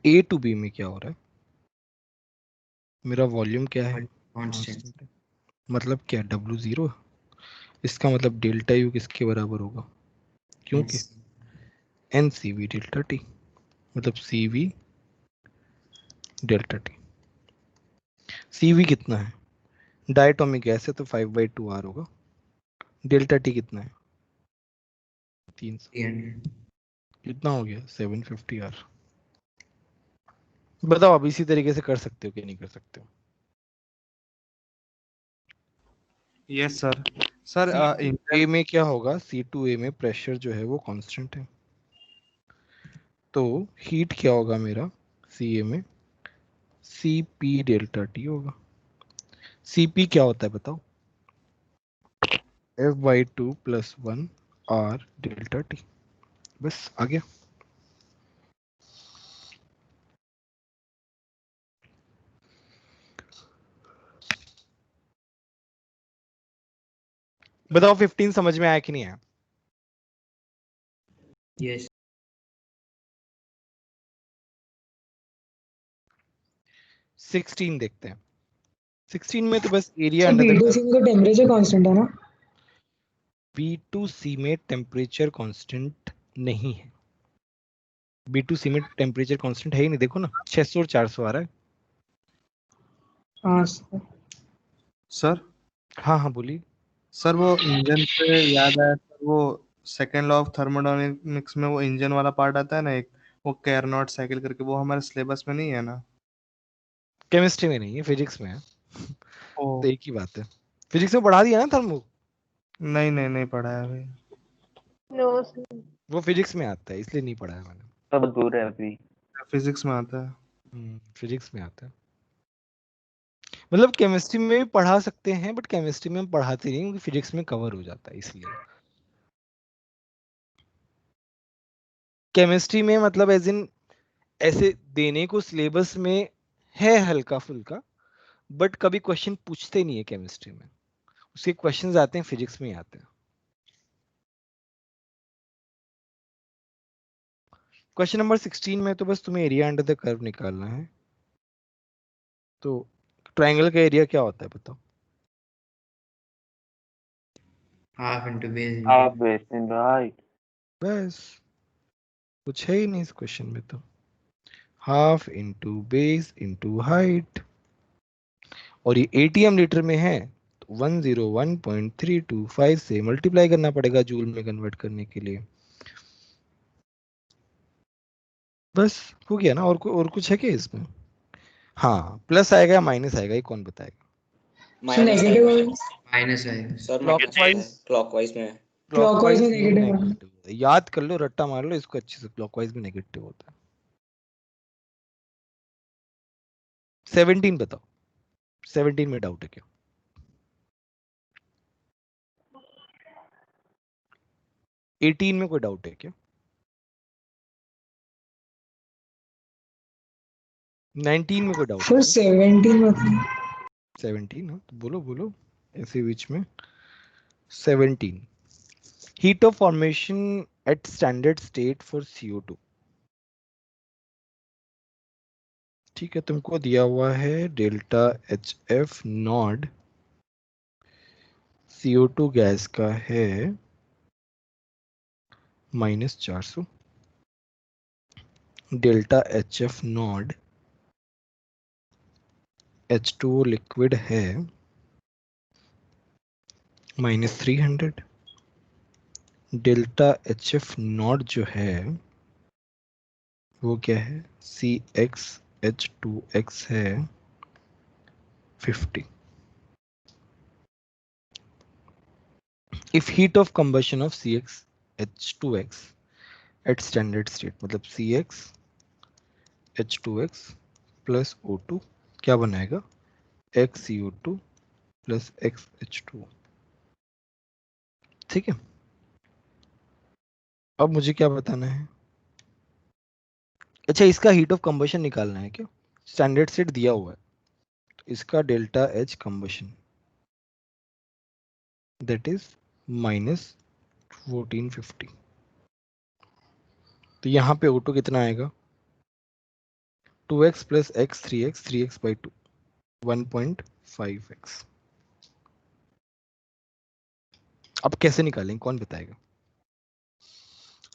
A टू B में क्या हो रहा है, मेरा वॉल्यूम क्या है, कांस्टेंट। मतलब क्या, W0 है। इसका मतलब डेल्टा यू किसके बराबर होगा, क्योंकि NCV डेल्टा T, मतलब CV डेल्टा T। CV कितना है, डायटोमिक गैस है तो 5/2R होगा। डेल्टा T कितना है, 300। कितना हो गया, 750R। बताओ अब इसी तरीके से कर सकते हो कि नहीं कर सकते हो? Yes sir. सर A में क्या होगा, C2A में प्रेशर जो है वो कांस्टेंट है, तो हीट क्या होगा मेरा CA में, CP डेल्टा T होगा। CP क्या होता है बताओ, F/2 + 1 R डेल्टा T। बस आ गया। बताओ 15 समझ में आया कि नहीं आया? यस। 16 देखते हैं। 16 में तो बस area sir under the B2C में तो टेम्परेचर कांस्टेंट है ना? B2C में टेम्परेचर कांस्टेंट नहीं है। B2C में टेम्परेचर कांस्टेंट है ही नहीं, देखो ना 600 और 400 आ रहा है। हाँ सर। सर हाँ हाँ बोलिए। सर वो इंजन से याद आया सर, वो सेकेंड लॉ ऑफ थर्मोडायनेमिक्स में वो इंजन वाला पार्ट आता है ना एक, वो कैरनॉट साइकिल करके, वो हमारे सिलेबस में नहीं है ना? केमिस्ट्री में नहीं है, फिजिक्स में है। ओ तो एक ही बात है, फिजिक्स में पढ़ा दिया ना थर्मो। नहीं नहीं नहीं पढ़ा है अभी। No sir. वो फिजिक्स में आता है इसलिए नहीं पढ़ा है मैंने। सब दूर है अभी। फिजिक्स में आता है। फिजिक्स में आता है, मतलब केमिस्ट्री में भी पढ़ा सकते हैं बट केमिस्ट्री में हम पढ़ाते नहीं क्योंकि फिजिक्स में कवर हो जाता है इसलिए। केमिस्ट्री में मतलब एज इन ऐसे देने को सिलेबस में है हल्का फुल्का, बट कभी क्वेश्चन पूछते नहीं है केमिस्ट्री में, उसके क्वेश्चंस आते हैं फिजिक्स में ही आते हैं। क्वेश्चन नंबर 16 में तो बस तुम्हें एरिया अंडर द कर्व निकालना है। तो ट्रायंगल का एरिया क्या होता है बताओ? Half into base half base in right. बस कुछ है ही नहीं इस क्वेश्चन में, तो half into base into height, और ये ATM लीटर में है तो 101.325 से मल्टीप्लाई करना पड़ेगा जूल में कन्वर्ट करने के लिए। बस हो गया ना। और कुछ है क्या इसमें? हाँ, प्लस आएगा या माइनस आएगा, ये कौन बताएगा? सो माइनस नेगेटिव आएगा माइनस है। सर, माइनस आता है क्लॉकवाइज, क्लॉकवाइज में। क्लॉकवाइज में क्लॉकवाइज में नेगेटिव होगा। नेगेटिव होता है। याद कर लो, रट्टा मार लो इसको अच्छे से, क्लॉकवाइज में नेगेटिव होता है। 17 बताओ, 17 में डाउट है क्या? 18 में कोई डाउट है क्या? 19 में कोई डाउट है फिर क्या? 17 मतलब 17, हाँ तो बोलो बोलो ऐसे बीच में। 17, heat of formation at standard state for CO2। ठीक है, तुमको दिया हुआ है delta HF not, CO2 gas का है -400, delta HF not H2O liquid है -300, डेल्टा HF नॉट जो है वो क्या है, CxH2x है 50। If heat of combustion of CxH2x at standard state, मतलब CxH2x प्लस O2 क्या बनाएगा, XCO2 प्लस XH2। ठीक है, अब मुझे क्या बताना है? अच्छा, इसका हीट ऑफ कंबशन निकालना है क्या? स्टैंडर्ड स्टेट दिया हुआ है, तो इसका delta H combustion that is -1450। तो यहाँ पे O2 कितना आएगा, 2x plus x 3x 3x/2 1.5x। अब कैसे निकालेंगे, कौन बताएगा?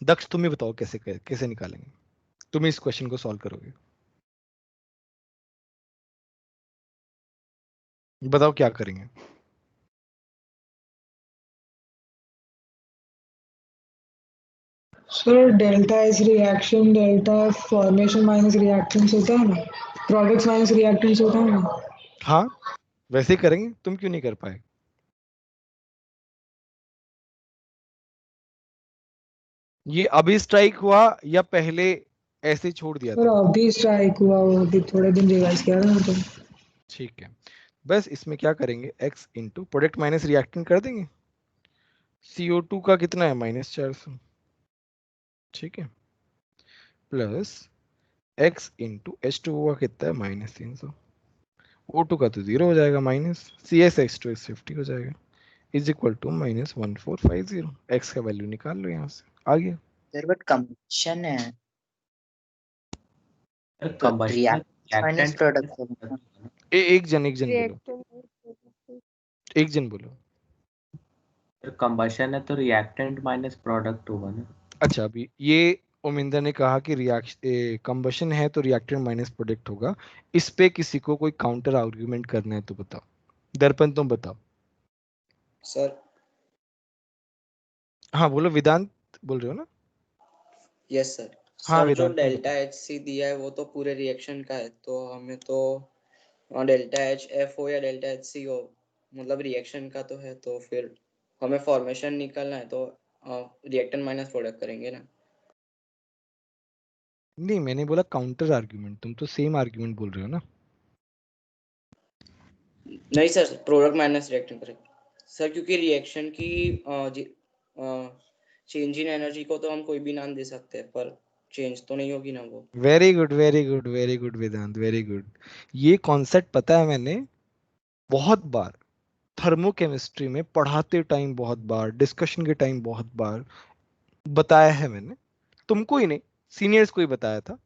दक्ष तुम ही बताओ कैसे कैसे निकालेंगे, तुम ही इस क्वेश्चन को सॉल्व करोगे, बताओ क्या करेंगे? Sir delta S reaction delta formation minus reactance होता है ना, प्रोडक्ट्स माइनस रिएक्टेंस होता है ना। हाँ, वैसे ही करेंगे, तुम क्यों नहीं कर पाए? ये अभी स्ट्राइक हुआ या पहले ऐसे ही छोड़ दिया सर था? अभी स्ट्राइक हुआ, वो अभी थोड़े दिन रिवाइज किया था ना तो। ठीक है, बस इसमें क्या करेंगे, x into product minus reactant कर देंगे। CO2 का कितना है, -400, ठीक है, प्लस x इंटू H2O का कितना है, -300, O2 का तो 0 हो जाएगा, माइनस CsH2 50 हो जाएगा, इज इक्वल टू -1450। x का वैल्यू निकाल लो यहाँ से, आ गया। सर बट कंबशन है तो कंबशन रिएक्टेंस माइनस प्रोडक्ट होगा ना। एक जन बोलो, रिएक्टेंट एक जन बोलो। कंबशन है तो रिएक्टेंट माइनस प्रोडक्ट होगा ना। अच्छा, अभी ये उमिंदर ने कहा कि रिएक्शन कंबशन है तो रिएक्टेंट माइनस प्रोडक्ट होगा, इस पे किसी को कोई काउंटर आर्ग्यूमेंट करना है तो बताओ। दर्पण तुम बताओ। सर हाँ बोलो, वेदांत बोल रहे हो ना? Yes sir. हाँ सर जो वेदांत तुम डेल्टा बताओ। एच सी दिया है वो तो पूरे रिएक्शन का है, तो हमें तो डेल्टा एच एफ हो या डेल्टा एच सी हो, मतलब रिएक्शन का तो है, तो फिर हमें फॉर्मेशन निकालना है तो रिएक्टेंट माइनस प्रोडक्ट करेंगे ना। नहीं, मैंने बोला काउंटर आर्ग्यूमेंट, तुम तो सेम आर्ग्यूमेंट बोल रहे हो ना। नहीं सर, प्रोडक्ट माइनस रिएक्टेंट करेंगे सर, क्योंकि रिएक्शन की चेंज इन एनर्जी को तो हम कोई भी नाम दे सकते हैं, पर चेंज तो नहीं होगी ना वो। Very good very good very good Vedant, very good. ये कॉन्सेप्ट पता है, मैंने बहुत बार थर्मोकेमिस्ट्री में पढ़ाते टाइम, बहुत बार डिस्कशन के टाइम, बहुत बार बताया है मैंने, तुमको ही नहीं, सीनियर्स को ही बताया था।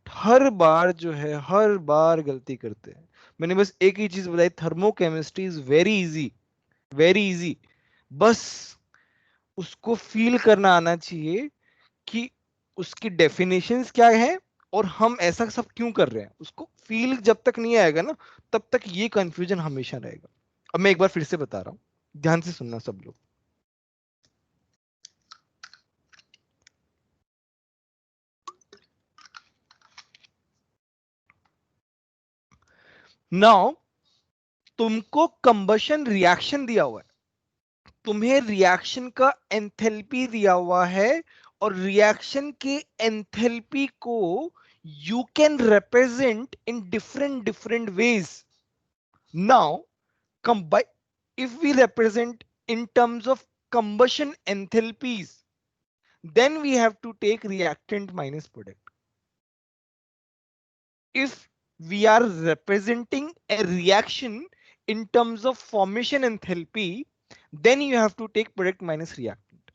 हर बार जो है, हर बार गलती करते हैं। मैंने बस एक ही चीज बताई, thermochemistry is very easy, very easy. बस उसको फील करना आना चाहिए कि उसकी डेफिनेशंस क्या है और हम ऐसा सब क्यों कर रहे हैं। उसको फील जब तक नहीं आएगा ना, तब तक ये कंफ्यूजन हमेशा रहेगा। अब मैं एक बार फिर से बता रहा हूं, ध्यान से सुनना सब लोग। नाउ तुमको कंबशन रिएक्शन दिया हुआ है, तुम्हें रिएक्शन का एंथैल्पी दिया हुआ है, और रिएक्शन के एंथैल्पी को you can represent in different ways. Now if we represent in terms of combustion enthalpies, then we have to take reactant minus product. If we are representing a reaction in terms of formation enthalpy, then you have to take product minus reactant.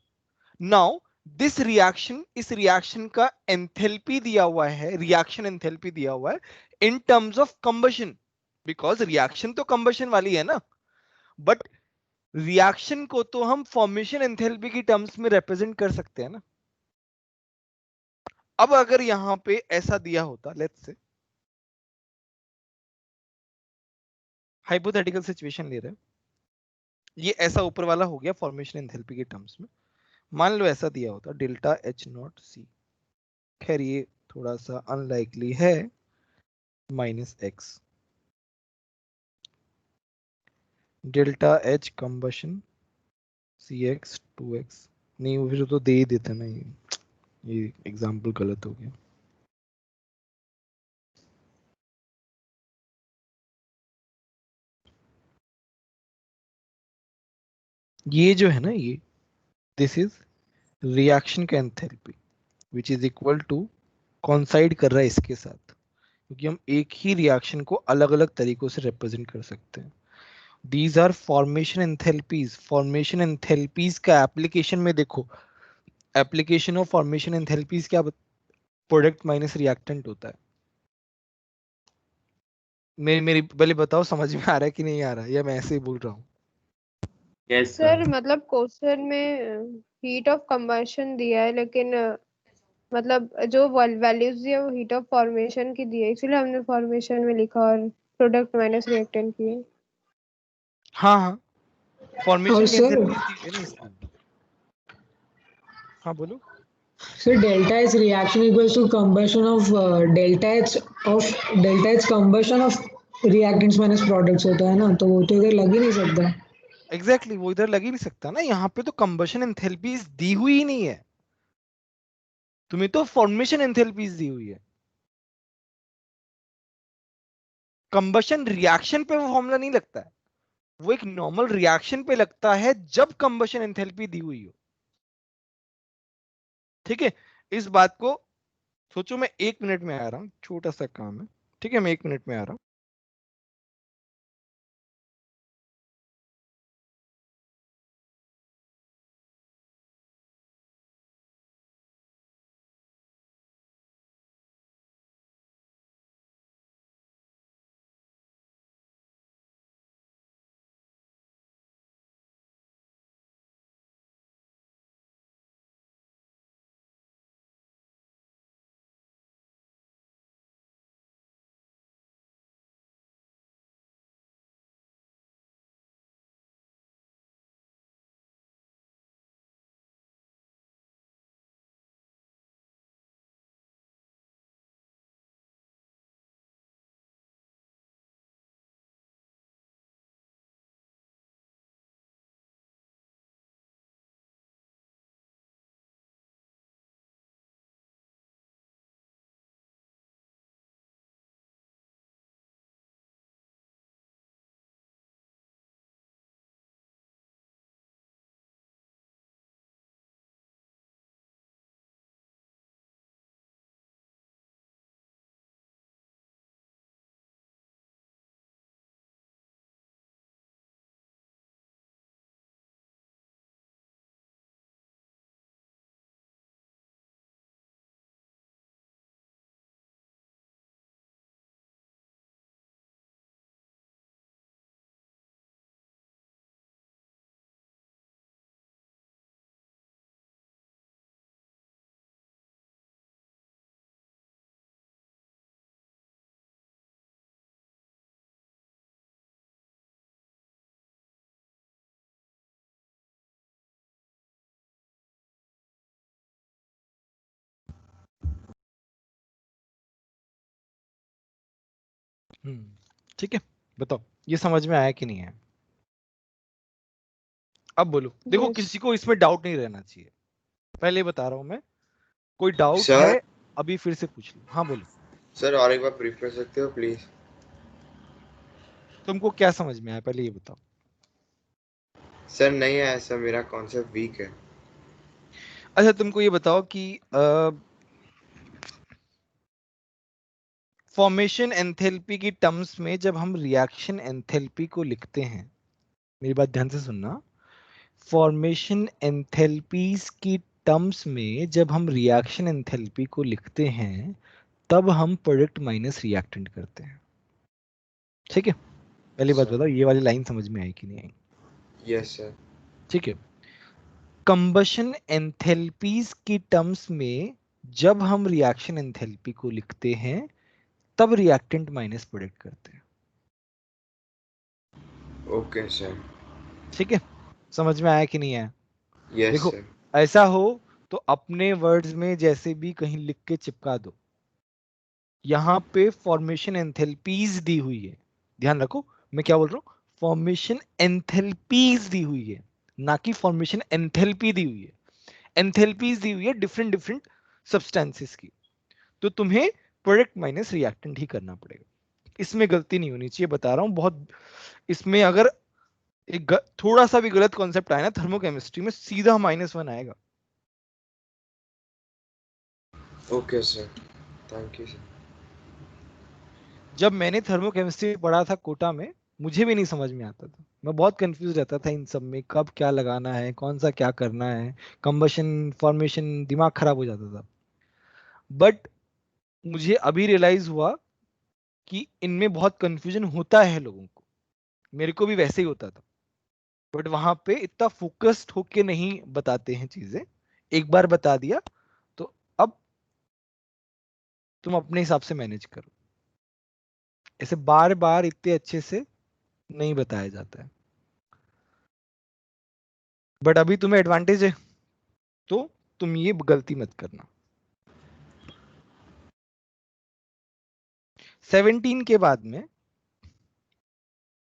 Now this reaction, इस reaction का enthalpy दिया हुआ है, reaction enthalpy दिया हुआ है in terms of combustion, because reaction तो combustion वाली है ना, but रिएक्शन को तो हम फॉर्मेशन एंथैल्पी की टर्म्स में रिप्रेजेंट कर सकते हैं ना. अब अगर यहां पे ऐसा दिया होता, लेट्स से हाइपोथेटिकल सिचुएशन ले रहे हैं, ये ऐसा ऊपर वाला हो गया फॉर्मेशन एंथैल्पी के टर्म्स में. मान लो ऐसा दिया होता डेल्टा एच नॉट सी, खैर ये थोड़ा सा अनलाइकली है, minus X delta H combustion C X 2x. नहीं फिर तो दे ही देते ना, ये एग्जाम्पल गलत हो गया. ये जो है ना, ये दिस इज रिएक्शन का enthalpy which is equal to consider कर रहा है इसके साथ, क्योंकि हम एक ही रिएक्शन को अलग अलग तरीकों से रिप्रेजेंट कर सकते हैं. These are formation enthalpies. Formation enthalpies का एप्लीकेशन में देखो, एप्लीकेशन ऑफ फॉर्मेशन एंथैल्पीज क्या, प्रोडक्ट माइनस रिएक्टेंट होता है. मेरी पहले बताओ समझ में आ रहा है कि नहीं आ रहा है, या मैं ऐसे ही बोल रहा हूँ. यस सर मतलब क्वेश्चन में हीट ऑफ कंबशन दिया है, लेकिन मतलब जो वैल्यूज दी है वो हीट ऑफ फॉर्मेशन की दी है, इसलिए हमने फॉर्मेशन में लिखा और प्रोडक्ट माइनस रिएक्टेंट किए. हाँ हाँ, और फॉर्मेशन की सर एंथैल्पीज दी हुई है ना इसमें. हाँ बोलो. Sir delta H reaction equals to combustion of delta H combustion of reactants minus products होता है ना, तो वो तो इधर लग ही नहीं सकता. एग्जैक्टली वो इधर लग ही नहीं सकता ना, यहाँ पे तो कंबशन एंथैल्पीज दी हुई ही नहीं है, तुम्हें तो फॉर्मेशन एंथैल्पीज दी हुई है. कंबशन रिएक्शन पे वो फॉर्मूला नहीं लगता है, वो एक नॉर्मल रिएक्शन पे लगता है जब कंबशन एंथैल्पी दी हुई हो. ठीक है, इस बात को सोचो. मैं 1 मिनट में आ रहा हूं, छोटा सा काम है. ठीक है, मैं 1 मिनट में आ रहा हूं. ठीक है, बताओ ये समझ में आया कि नहीं आया? अब बोलो, देखो Yes. किसी को इसमें डाउट नहीं रहना चाहिए, पहले बता रहा हूं मैं, कोई डाउट सर है अभी फिर से पूछ लो। हाँ बोलो, सर और एक बार ब्रीफ कर सकते हो प्लीज? तुमको क्या समझ में आया पहले ये बताओ। सर नहीं आया सर, मेरा कॉन्सेप्ट वीक है। अच्छा तुमको ये बताओ कि फॉर्मेशन एंथैल्पी की टर्म्स में जब हम रिएक्शन एंथैल्पी को लिखते हैं, मेरी बात ध्यान से सुनना, फॉर्मेशन एंथैल्पीज की टर्म्स में जब हम रिएक्शन एंथैल्पी को लिखते हैं तब हम प्रोडक्ट माइनस रिएक्टेंट करते हैं। ठीक है, पहली बात सर बताओ ये वाली लाइन समझ में आई कि नहीं आई? Yes sir. ठीक है, कंबशन एंथैल्पीज की टर्म्स में जब हम रिएक्शन एंथैल्पी को लिखते हैं तब रिएक्टेंट माइनस प्रोडक्ट करते हैं। Okay sir. ठीक है, समझ में आया कि नहीं आया? यस देखो सर। ऐसा हो तो अपने वर्ड्स में जैसे भी कहीं लिख के चिपका दो, यहाँ पे फॉर्मेशन एंथैल्पीज दी हुई है, ध्यान रखो मैं क्या बोल रहा हूँ, फॉर्मेशन एंथैल्पीज दी हुई है, ना कि फॉर्मेशन एंथैल्पी दी हुई है। एंथैल्पीज दी हुई है डिफरेंट डिफरेंट सब्सटेंसेस की, तो तुम्हें प्रोडक्ट माइनस रिएक्टेंट ही करना पड़ेगा, इसमें गलती नहीं होनी चाहिए, बता रहा हूँ बहुत। इसमें अगर थोड़ा सा भी गलत कॉन्सेप्ट आया ना थर्मोकेमिस्ट्री में, सीधा -1 आएगा। Okay sir, thank you sir. जब मैंने थर्मोकेमिस्ट्री पढ़ा था कोटा में, मुझे भी नहीं समझ में आता था, मैं बहुत कंफ्यूज रहता था इन सब में, कब क्या लगाना है, कौन सा क्या करना है, कंबशन फॉर्मेशन, दिमाग खराब हो जाता था। बट मुझे अभी रियलाइज हुआ कि इनमें बहुत कंफ्यूजन होता है लोगों को, मेरे को भी वैसे ही होता था, बट वहां पे इतना फोकस्ड होके नहीं बताते हैं चीजें, एक बार बता दिया तो अब तुम अपने हिसाब से मैनेज करो, ऐसे बार बार इतने अच्छे से नहीं बताया जाता है। बट अभी तुम्हें एडवांटेज है तो तुम ये गलती मत करना। 17 के बाद में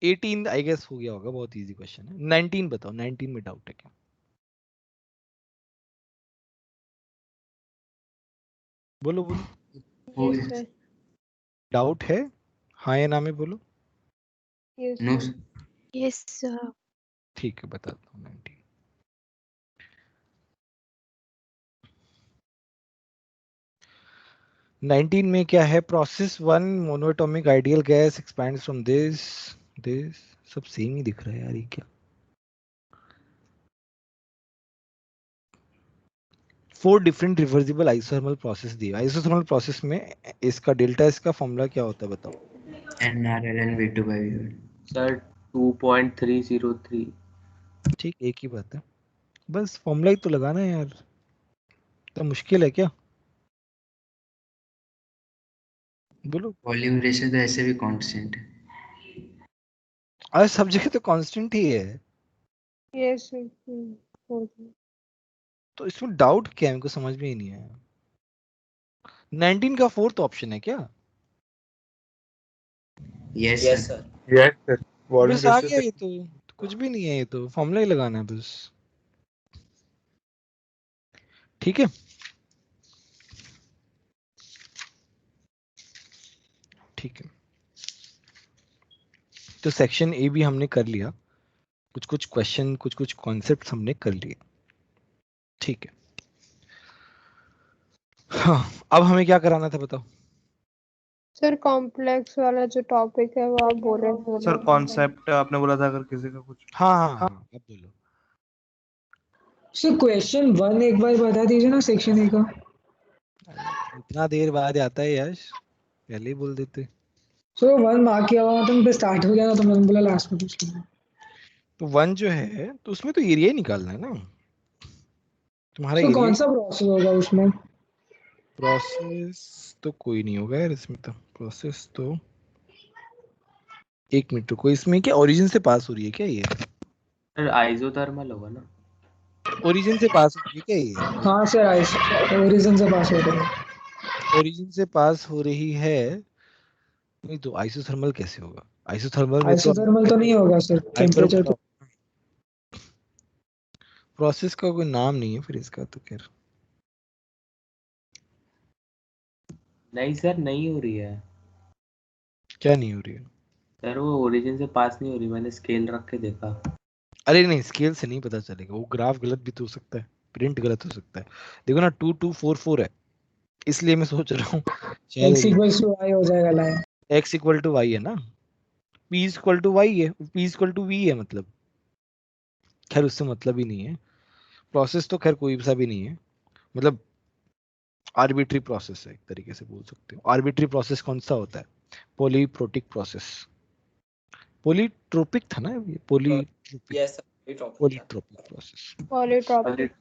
18 आई गेस हो गया होगा, बहुत इजी क्वेश्चन है। 19 बताओ, 19 में डाउट है क्या? बोलो बोलो, Yes, sir. डाउट है? हाँ या ना में बोलो। Yes, no sir. Yes, sir. ठीक है, बताता हूँ 19। नाइनटीन में क्या है, process 1 monoatomic ideal gas expands from this this, सब सेम ही दिख रहा है यार, ये क्या? 4 डिफरेंट रिवर्सिबल आइसोथर्मल प्रोसेस दिए। आइसोथर्मल प्रोसेस में इसका डेल्टा इसका फॉर्मूला क्या होता है बताओ? NRLN V2 by V1। Sir 2.303। ठीक, एक ही बात है, बस फॉर्मूला ही तो लगाना है यार, तो मुश्किल है क्या? बोलो। वॉल्यूम रेशियो तो ऐसे भी कांस्टेंट है। अरे सब जगह तो कांस्टेंट ही है, Yes, sir. Okay. तो इसमें डाउट क्या है, हमको समझ में ही नहीं आया। 19 का 4th ऑप्शन है क्या? Yes yes sir. Sir. Yes sir, volume बस आ रेशियो गया से। ये तो कुछ भी नहीं है, ये तो फॉर्मूला ही लगाना है बस। ठीक है, ठीक है, तो सेक्शन ए भी हमने कर लिया, कुछ कुछ क्वेश्चन कुछ कुछ कॉन्सेप्ट हमने कर लिए। ठीक है, हाँ अब हमें क्या कराना था बताओ? सर कॉम्प्लेक्स वाला जो टॉपिक है वो आप बोल रहे थे सर ना। कॉन्सेप्ट आपने बोला था अगर किसी का कुछ। हाँ हाँ हाँ, अब बोलो। सर क्वेश्चन 1 एक बार बता दीजिए ना, सेक्शन ए का। इतना देर बाद आता है यश, पहले ही बोल देते। सो 1 मार्क किया हुआ था, पे स्टार्ट हो गया ना, तो मैंने बोला लास्ट में पूछ लूंगा। तो 1 जो है तो उसमें तो एरिया ही निकालना है ना, तुम्हारा सो एरिया। कौन सा प्रोसेस होगा उसमें? प्रोसेस तो कोई नहीं होगा यार इसमें, तो प्रोसेस तो 1 मिनट रुको, इसमें क्या ओरिजिन से पास हो रही है क्या ये? सर आइसोथर्मल होगा ना। ओरिजिन से पास हो रही है क्या ये? हाँ सर, आइस ओरिजिन से पास होता है। ओरिजिन से पास हो रही है, नहीं तो आइसोथर्मल कैसे होगा? आइसोथर्मल में तो आइसोथर्मल तो नहीं होगा सर, टेम्परेचर तो प्रोसेस का कोई नाम नहीं है फिर इसका तो खैर। नहीं सर, नहीं हो रही है क्या नहीं हो रही है? सर, वो ओरिजिन से पास नहीं हो रही, मैंने स्केल रख के देखा। अरे नहीं, स्केल से नहीं पता चलेगा, वो ग्राफ गलत भी तो हो सकता है, प्रिंट गलत हो सकता है। देखो ना 2244 है, इसलिए मैं सोच रहा हूँ शायद x इक्वल्स टू y हो जाएगा line. x equal to Y है ना, p इक्वल टू वाई है, p इक्वल टू v है मतलब। खैर उससे मतलब ही नहीं है, प्रोसेस तो खैर कोई सा भी नहीं है, मतलब आर्बिट्री प्रोसेस है एक तरीके से बोल सकते हो। आर्बिट्री प्रोसेस कौन सा होता है? Polyprotic process. पॉलीट्रोपिक था ना ये, पॉलीट्रोपिक, यस सर, टॉपिक था। Polytropic process. पॉलीट्रॉपिक।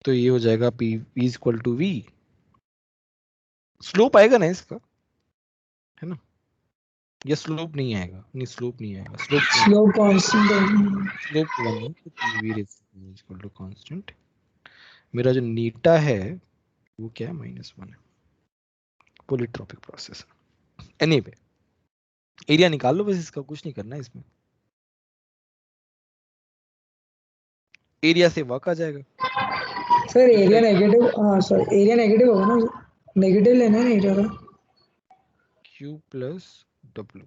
तो ये हो जाएगा p equal to v। Slope आएगा ना इसका, है ना? ये स्लोप नहीं आएगा, नहीं स्लोप नहीं आएगा, स्लोप कांस्टेंट है। स्लोप 1 है तो pv इक्वल टू कांस्टेंट। मेरा जो नीटा है वो क्या है, -1 है। Polytropic process. एनीवे एरिया निकाल लो बस, इसका कुछ नहीं करना है इसमें, एरिया से वर्क आ जाएगा। सर एरिया नेगेटिव, हाँ सर एरिया नेगेटिव होगा ना, नेगेटिव लेना है ना एरिया का। Q plus W।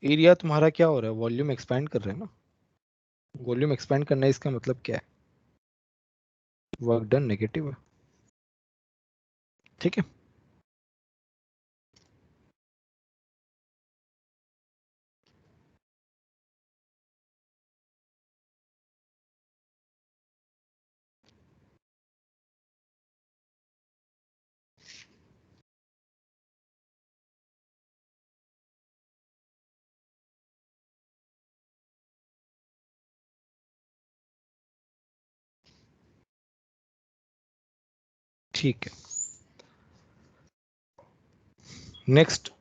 एरिया तुम्हारा क्या हो रहा है, वॉल्यूम एक्सपैंड कर रहे हैं ना, वॉल्यूम एक्सपैंड करना है, इसका मतलब क्या है, वर्क डन नेगेटिव है, ठीक है। ठीक है, नेक्स्ट।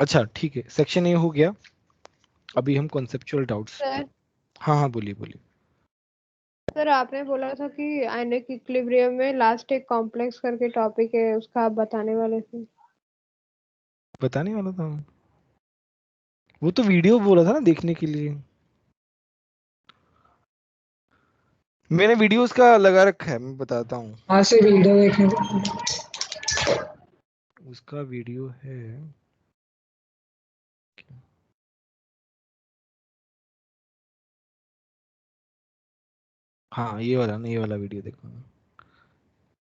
अच्छा ठीक है, सेक्शन ए हो गया, अभी हम कॉन्सेप्चुअल डाउट्स। सर हाँ हाँ बोलिए बोलिए। सर आपने बोला था कि आयनिक इक्विलिब्रियम में लास्ट एक कॉम्प्लेक्स करके टॉपिक है, उसका आप बताने वाले थे। बताने वाला था, वो तो वीडियो बोला था ना देखने के लिए, मैंने वीडियोस का लगा रखा है, मैं बताता हूँ। वहाँ से वीडियो देखने को। उसका वीडियो है, हाँ ये वाला ना, ये वाला वीडियो देखो ना,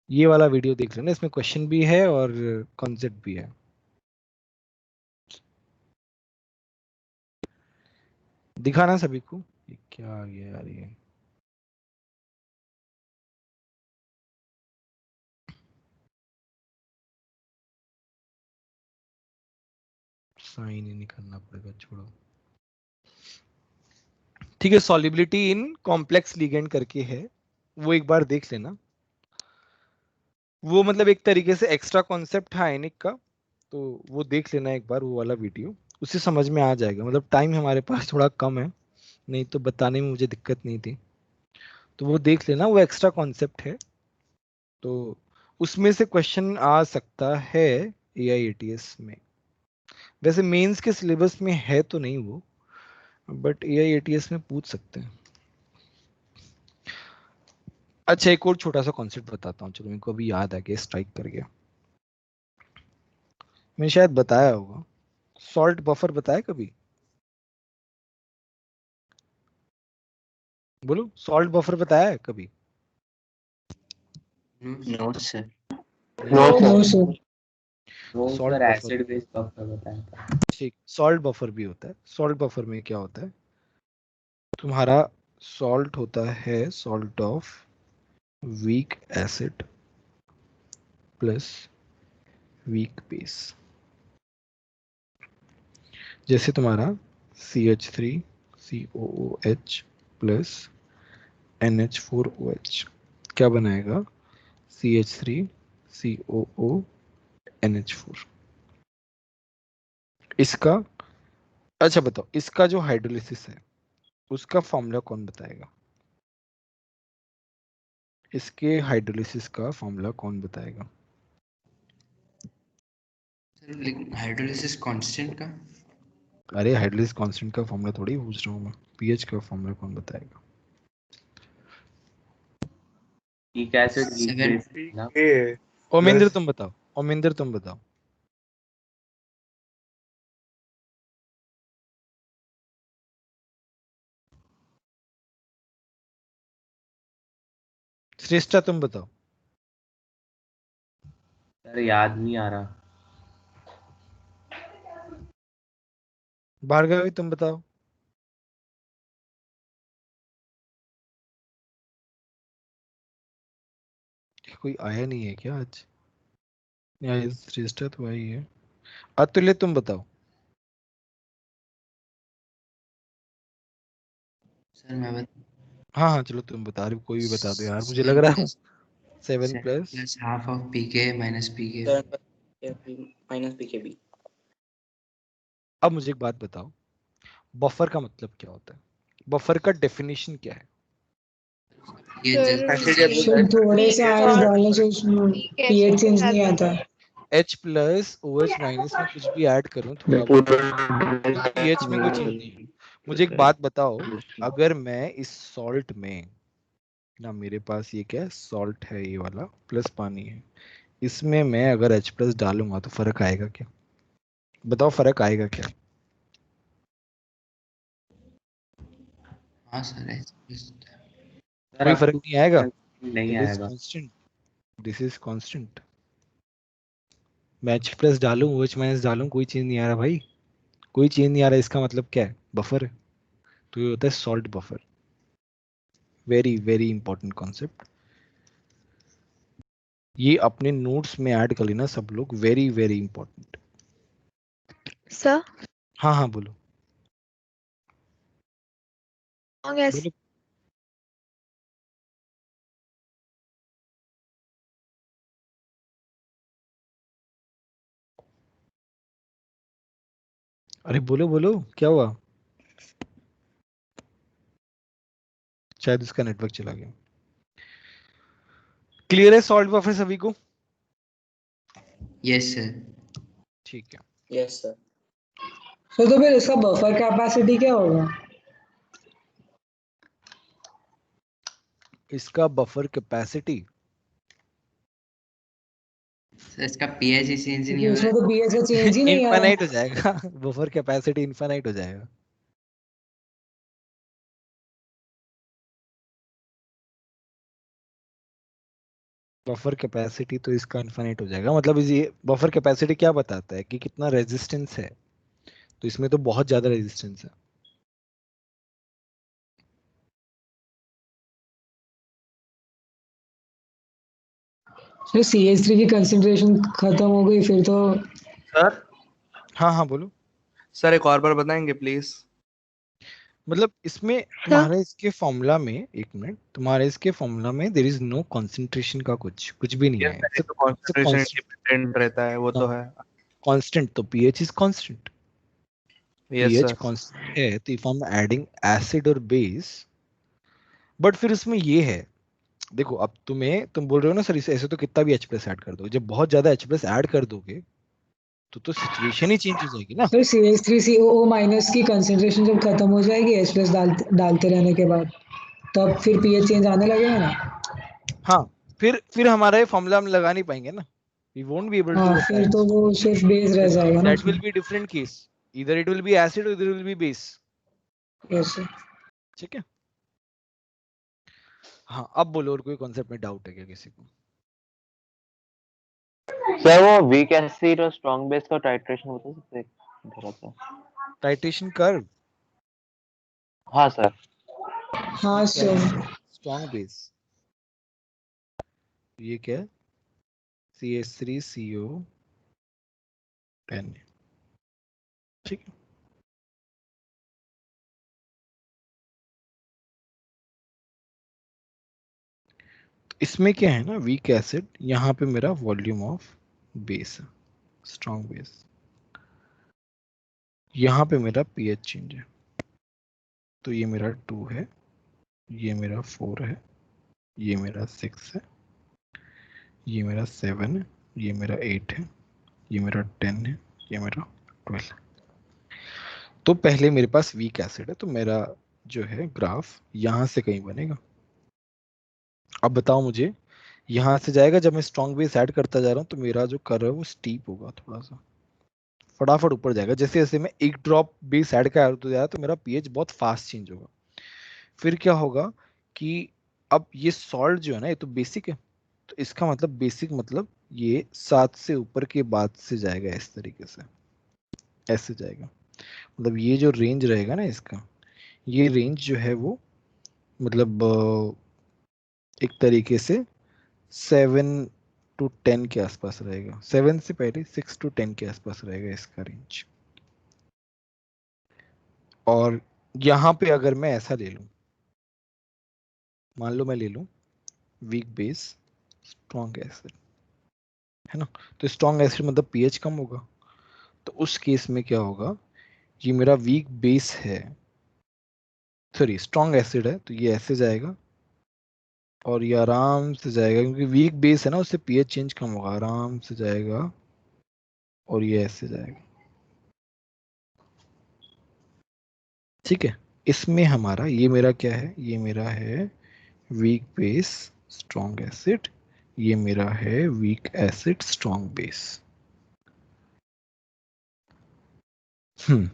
ये वाला वीडियो देख लेना, इसमें क्वेश्चन भी है और कॉन्सेप्ट भी है। दिखाना सभी को, ये क्या आ गया यार, ये साइन ही नहीं करना पड़ेगा, छोड़ो। ठीक है, सॉल्युबिलिटी इन कॉम्प्लेक्स लिगेंड करके है, वो एक बार देख लेना। वो मतलब एक तरीके से एक्स्ट्रा कॉन्सेप्ट है आयनिक का, तो वो देख लेना एक बार, वो वाला वीडियो, उससे समझ में आ जाएगा। मतलब टाइम हमारे पास थोड़ा कम है, नहीं तो बताने में मुझे दिक्कत नहीं थी, तो वो देख लेना, वो एक्स्ट्रा कॉन्सेप्ट है, तो उसमें से क्वेश्चन आ सकता है AIATS में। वैसे मेंस के सिलेबस में है तो नहीं वो, बट AIATS में पूछ सकते हैं। अच्छा एक और छोटा सा कॉन्सेप्ट बताता हूँ, चलो मेरे को अभी याद आ गया, स्ट्राइक कर गया, मैंने शायद बताया होगा। सॉल्ट बफर बताया कभी, बोलो सॉल्ट बफर बताया है कभी? No sir. No sir. वो salt sir buffer, acid base buffer बताया था। ठीक, सॉल्ट बफर भी होता है। सॉल्ट बफर में क्या होता है, तुम्हारा सॉल्ट होता है salt of weak acid plus weak base, जैसे तुम्हारा CH3COOH प्लस NH4OH क्या बनाएगा, CH3COONH4। इसका, अच्छा बताओ, इसका जो हाइड्रोलिसिस है उसका फॉर्मूला कौन बताएगा, इसके हाइड्रोलिसिस का फॉर्मूला कौन बताएगा? लेकिन हाइड्रोलिसिस कांस्टेंट का अरे हाइड्रोलिसिस कांस्टेंट का फॉर्मूला थोड़ी पूछ रहा हूँ मैं, पीएच का फॉर्मूला कौन बताएगा? पीक एसिड वीक 7 बेस ना। PK ओमिंदर प्लस तुम बताओ, ओमिंदर तुम बताओ। श्रेष्ठा तुम बताओ। सर याद नहीं आ रहा। भार्गवी तुम बताओ। कोई आया नहीं है क्या आज? या ये श्रेष्ठा तो आई है। अतुल्य तुम बताओ। सर मैं हाँ हाँ चलो तुम बता रहे हो, कोई भी बता दो यार, मुझे लग रहा है 7 plus plus half of pK minus pK. 7 minus pKb. अब मुझे एक बात बताओ, बफर का मतलब क्या होता है? बफर का डेफिनेशन क्या है? ये सर सर थोड़े से आयंस डालने से उसमें पीएच चेंज नहीं आता। H प्लस OH माइनस में कुछ भी ऐड करूं थोड़ा बहुत, तो pH में कोई चेंज नहीं है। मुझे एक बात बताओ, अगर मैं इस सॉल्ट में ना, मेरे पास ये क्या है, सॉल्ट है ये वाला प्लस पानी है, इसमें मैं अगर H प्लस डालूंगा तो फर्क आएगा क्या? बताओ फर्क आएगा क्या? हाँ सर कोई फर्क नहीं आएगा। नहीं इट इज आएगा। Constant, this is constant. मैं H प्लस डालूं OH माइनस डालूं कोई चेंज नहीं आ रहा भाई, कोई चेंज नहीं आ रहा। इसका मतलब क्या है? बफर है। तो ये होता है salt buffer. Very very important concept, ये अपने नोट्स में ऐड कर लेना सब लोग, वेरी वेरी इंपॉर्टेंट। सर हाँ हाँ बोलो बोलो। अरे बोलो बोलो, क्या हुआ? शायद उसका नेटवर्क चला गया। क्लियर है सॉल्ट बफर सभी को? Yes sir. ठीक है। Yes sir. तो फिर इसका बफर कैपेसिटी क्या होगा? इसका बफर कैपेसिटी, सर इसका पीएच ही चेंज नहीं क्योंकि हो रहा उसमें तो पीएच का चेंज ही नहीं आया। इनफाइनाइट हो जाएगा। बफर कैपेसिटी इनफाइनाइट हो जाएगा। बफर कैपेसिटी तो इसका इनफाइनाइट हो जाएगा, मतलब ये बफर कैपेसिटी क्या बताता है कि कितना रेजिस्टेंस है, तो इसमें तो बहुत ज्यादा रेजिस्टेंस है। सर CH3 की कंसंट्रेशन खत्म हो गई फिर तो। सर हाँ हाँ बोलो। सर एक और बार बताएंगे प्लीज? मतलब इसमें तुम्हारे इसके फॉर्मूला में, एक मिनट, तुम्हारे इसके फॉर्मूला में देयर इज नो कंसंट्रेशन का कुछ कुछ भी नहीं यस है, सर, तो कंसंट्रेशन इंडिपेंडेंट रहता है, वो तो है। कांस्टेंट, तो pH is constant. Yes pH sir. Constant है तो if I am adding acid और बेस, बट फिर उसमें ये है, देखो अब तुम बोल रहे हो ना सर इसे ऐसे तो कितना भी H प्लस ऐड कर दो, जब बहुत ज्यादा H प्लस ऐड कर दोगे तो सिचुएशन ही चेंज हो जाएगी ना। सर CH3COO माइनस की कंसंट्रेशन जब खत्म हो जाएगी H प्लस डालते रहने के बाद, तब फिर पीएच चेंज आने लगेगा ना। हाँ, फिर हमारा ये फॉर्मूला हम लगा नहीं पाएंगे ना, we won't be able to हाँ apply फिर तो this. वो सिर्फ बेस रह जाएगा ना That will उसमें। be different case, either it will be acid or it will be base. Yes sir. ठीक है। हाँ अब बोलो, और कोई कॉन्सेप्ट में डाउट है क्या किसी को? सर वो वीक एसिड और स्ट्रॉन्ग बेस का टाइट्रेशन बता सकते हैं थोड़ा सा? Titration curve? हाँ सर। हाँ सर। स्ट्रॉन्ग बेस, ये क्या है? CH3CO10, ठीक है। इसमें क्या है ना, वीक एसिड, यहाँ पे मेरा वॉल्यूम ऑफ बेस है, स्ट्रॉन्ग बेस, यहाँ पे मेरा पीएच चेंज है, तो ये मेरा 2 है, ये मेरा 4 है, ये मेरा 6 है, ये मेरा 7 है, ये मेरा 8 है, ये मेरा 10 है, ये मेरा 12 है। तो पहले मेरे पास वीक एसिड है, तो मेरा जो है ग्राफ यहां से कहीं बनेगा। अब बताओ मुझे, यहां से जाएगा, जब मैं स्ट्रॉन्ग बेस ऐड करता जा रहा हूं तो मेरा जो कर्व है वो स्टीप होगा, थोड़ा सा फटाफट ऊपर जाएगा। जैसे जैसे मैं एक ड्रॉप बेस ऐड कर तो जाएगा तो मेरा पीएच बहुत फास्ट चेंज होगा। फिर क्या होगा कि अब ये सॉल्ट जो है ना, ये तो बेसिक है, तो इसका मतलब बेसिक मतलब ये 7 से ऊपर के बाद से जाएगा इस तरीके से, ऐसे जाएगा। मतलब ये जो रेंज रहेगा ना इसका, ये रेंज जो है वो मतलब एक तरीके से 7 to 10 के आसपास रहेगा। 7 से पहले 6 to 10 के आसपास रहेगा इसका रेंज। और यहाँ पे अगर मैं ऐसा ले लूं, मान लो मैं ले लूं वीक बेस स्ट्रॉन्ग एसिड, है ना, तो स्ट्रॉन्ग एसिड मतलब पीएच कम होगा। तो उस केस में क्या होगा, ये मेरा वीक बेस है, सॉरी स्ट्रॉन्ग एसिड है, तो ये ऐसे जाएगा और ये आराम से जाएगा, क्योंकि वीक बेस है ना, उससे पीएच चेंज कम होगा, आराम से जाएगा और ये ऐसे जाएगा। ठीक है, इसमें हमारा ये मेरा क्या है, ये मेरा है वीक बेस स्ट्रॉन्ग एसिड, ये मेरा है वीक एसिड स्ट्रॉन्ग बेस। तो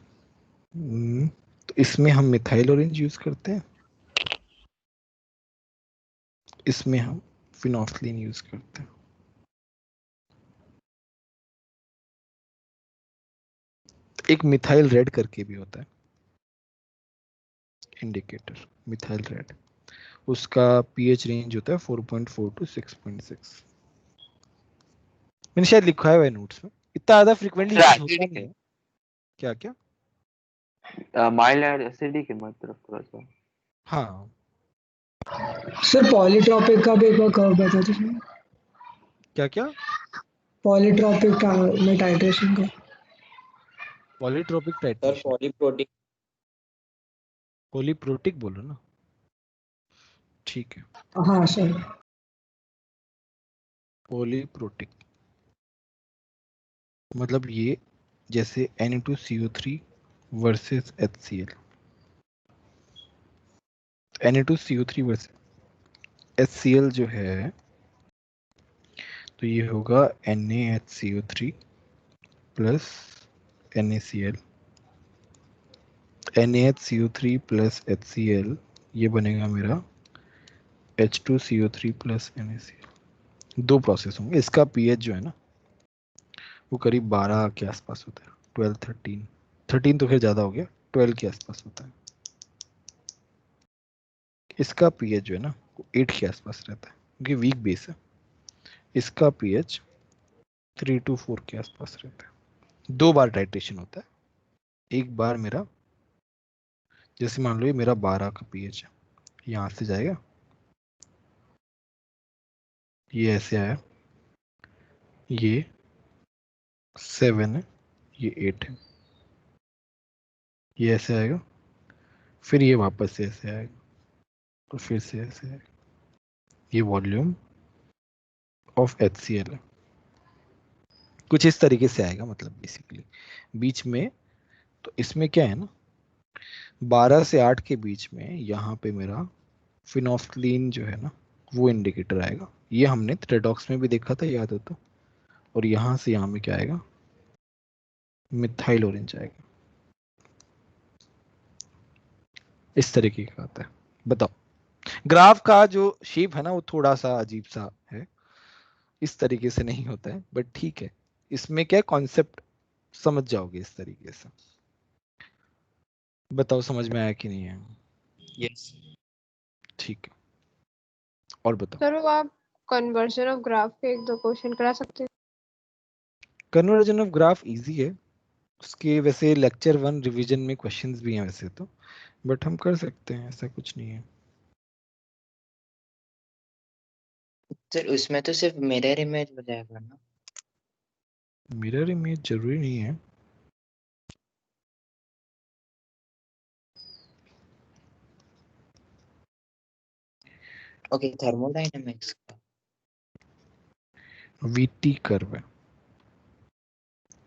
इसमें हम मिथाइल ऑरेंज यूज करते हैं, इसमें हम फिनोल्फिन यूज करते हैं। एक मिथाइल रेड करके भी होता है इंडिकेटर, मिथाइल रेड, उसका पीएच रेंज होता है 4.4 to 6.6। मैंने शायद लिखा है नोट्स में, इतना ज्यादा फ्रीक्वेंटली यूज होता नहीं है। क्या क्या माइल्ड एसिडिक है मतलब थोड़ा सा। हाँ सर पॉलीट्रॉपिक का भी एक बार कर्व बता दीजिए। क्या क्या पॉलीट्रॉपिक का में टाइट्रेशन का। Polytropic sir titration, polyprotic polyprotic बोलो ना, ठीक है, हाँ सर। पॉलीप्रोटिक मतलब ये जैसे Na2CO3 versus HCl, Na2CO3 versus HCl जो है, तो ये होगा NaHCO3 plus NaCl, NaHCO3 plus HCl, ये बनेगा मेरा H2CO3 प्लस NaCl। दो प्रोसेस होंगे, इसका पीएच जो है ना वो करीब 12 के आसपास होता है, 12 13 तो फिर ज़्यादा हो गया, 12 के आसपास होता है। इसका पीएच जो है ना वो 8 के आसपास रहता है, क्योंकि वीक बेस है। इसका पीएच 3 to 4 के आसपास रहता है। दो बार टाइट्रेशन होता है, एक बार मेरा जैसे मान लो ये मेरा 12 का पीएच है, यहाँ से जाएगा, ये ऐसे आया, ये 7 है, ये 8 है, ये ऐसे आएगा, फिर ये वापस से ऐसे आएगा, तो फिर से ऐसे आएगा। ये वॉल्यूम ऑफ HCl है, कुछ इस तरीके से आएगा, मतलब बेसिकली बीच में। तो इसमें क्या है ना, 12 से 8 के बीच में यहाँ पे मेरा फिनोल्फिन जो है ना वो इंडिकेटर आएगा। ये हमने रेडॉक्स में भी देखा था, याद हो तो। और यहाँ से यहाँ में क्या आएगा, मिथाइल ऑरेंज आएगा, इस तरीके का आता है। बताओ, ग्राफ का जो शेप है ना वो थोड़ा सा अजीब सा है, इस तरीके से नहीं होता है, बट ठीक है, इसमें क्या कॉन्सेप्ट समझ जाओगे इस तरीके से। बताओ समझ में आया कि नहीं है? यस ठीक है, और बताओ। सर वो आप कन्वर्जन ऑफ ग्राफ के एक दो क्वेश्चन करा सकते हैं? कन्वर्जन ऑफ ग्राफ इजी है, उसके वैसे लेक्चर 1 रिवीजन में क्वेश्चंस भी हैं वैसे तो, बट हम कर सकते हैं, ऐसा कुछ नहीं है। सर उसमें तो सिर्फ मिरर इमेज हो जाएगा ना? मिरर इमेज जरूरी नहीं है। ओके, थर्मोडायनेमिक्स का। वीटी कर्व है,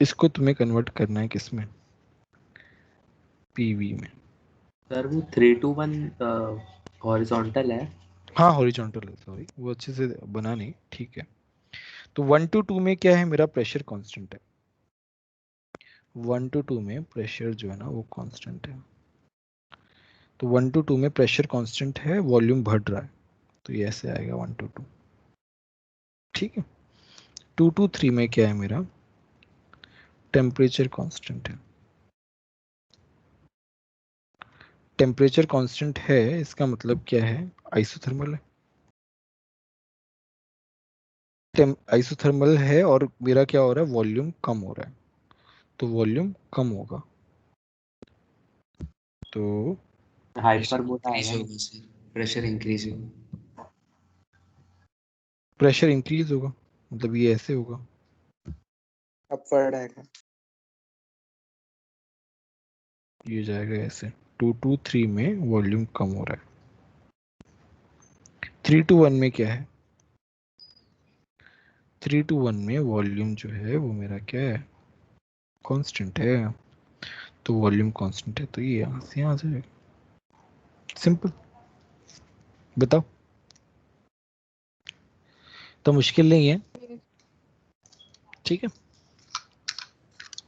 इसको तुम्हें कन्वर्ट करना है किसमें, पीवी में। सर वो 3 to 1 हॉरिजॉन्टल है। हाँ हॉरिजॉन्टल है, सॉरी वो अच्छे से बना नहीं, ठीक है। तो 1 to 2 में क्या है, मेरा प्रेशर कांस्टेंट है। 1 to 2 में प्रेशर जो है ना वो कांस्टेंट है। तो 1 to 2 में प्रेशर कांस्टेंट है, वॉल्यूम बढ़ रहा है, तो ये ऐसे आएगा 1 to 2, ठीक है। 2 to 3 में क्या है, मेरा टेम्परेचर कांस्टेंट है। टेम्परेचर कांस्टेंट है, इसका मतलब क्या है, आइसोथर्मल है। आइसोथर्मल है और मेरा क्या हो रहा है, वॉल्यूम कम हो रहा है, तो वॉल्यूम कम होगा, तो हाइपरबोला इंक्रीज आएगा। होगा सर, प्रेशर इंक्रीज होगा। प्रेशर इंक्रीज होगा, मतलब ये ऐसे होगा, अपवर्ड आएगा। ये जाएगा ऐसे। 2 to 3 में वॉल्यूम कम हो रहा है। 3 to 1 में क्या है, 3 to 1 में वॉल्यूम जो है वो मेरा क्या है, कांस्टेंट है, तो वॉल्यूम कांस्टेंट है, तो ये यहाँ से यहाँ जाएगा, सिंपल। बताओ, तो मुश्किल नहीं है, ठीक है।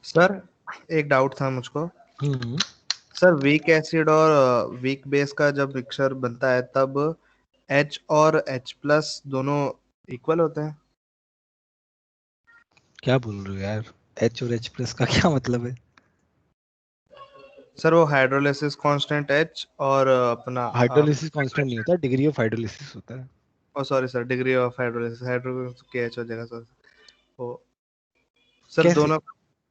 सर एक डाउट था मुझको। हम्म, सर वीक एसिड और वीक बेस का जब मिक्सचर बनता है तब H और H प्लस दोनों इक्वल होते हैं। क्या बोल रहे हो यार, H और H प्लस का क्या मतलब है। सर वो हाइड्रोलिसिस कांस्टेंट H और अपना हाइड्रोलिसिस कांस्टेंट नहीं होता, डिग्री ऑफ हाइड्रोलिसिस होता है। Oh sorry sir, degree of hydrolysis, hydrolysis के H हो जाएगा सर। ओ सर कैसे, दोनों।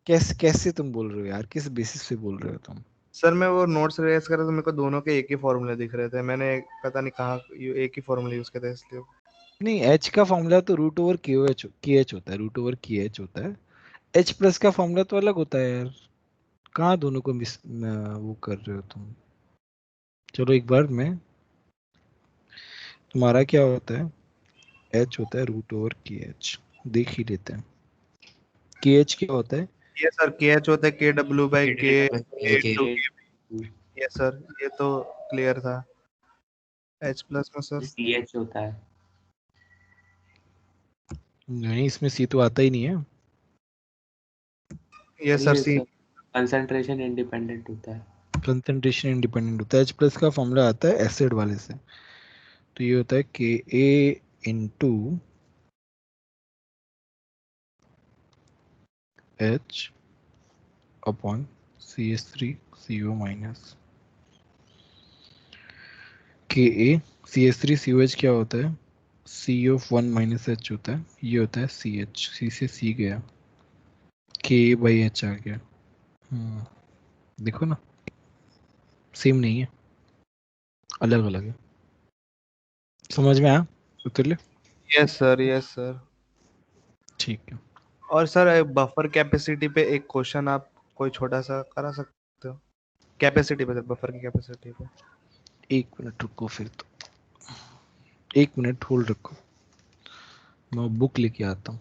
कैसे तुम बोल रहे हो यार, किस बेसिस पे बोल रहे हो तुम। सर मैं वो नोट्स रिवाइज कर रहा था, मेरे को दोनों के एक ही फॉर्मूले दिख रहे थे, मैंने पता नहीं कहाँ एक ही फॉर्मूले यूज किया था इसलिए। नहीं, H का फॉर्मूला तो रूट ओवर के एच होता है, रूट ओवर के एच होता है। H प्लस का फॉर्मूला तो अलग होता है यार, कहाँ दोनों को मिस वो कर रहे हो तुम। चलो एक बार मैं, तुम्हारा क्या होता है, H होता है रूट ओवर के एच, देख ही लेते हैं। के एच क्या होता है, ये सर के एच होता है के डब्ल्यू बाई के टू। के ये सर ये तो क्लियर था। H प्लस में सर CH होता है। नहीं इसमें सी तो आता ही नहीं है। ये और सर ये सी। कंसंट्रेशन इंडिपेंडेंट होता है। कंसंट्रेशन इंडिपेंडेंट होता है। H प्लस का फॉर्मूला आता है एसिड वाले से, तो ये होता है K A into H upon CH3CO minus. K A CH3COH क्या होता है, CO1 माइनस H होता है, ये होता है CH, C से C गया, के ए बाई एच आ गया। देखो ना, सेम नहीं है, अलग अलग है। समझ में आया, उतर ले, यस सर, यस सर। ठीक है। और सर बफर कैपेसिटी पे एक क्वेश्चन आप कोई छोटा सा करा सकते हो, कैपेसिटी पे सर, बफर की कैपेसिटी पे। 1 मिनट रुको फिर तो, 1 मिनट होल्ड रखो, मैं बुक लेके आता हूँ।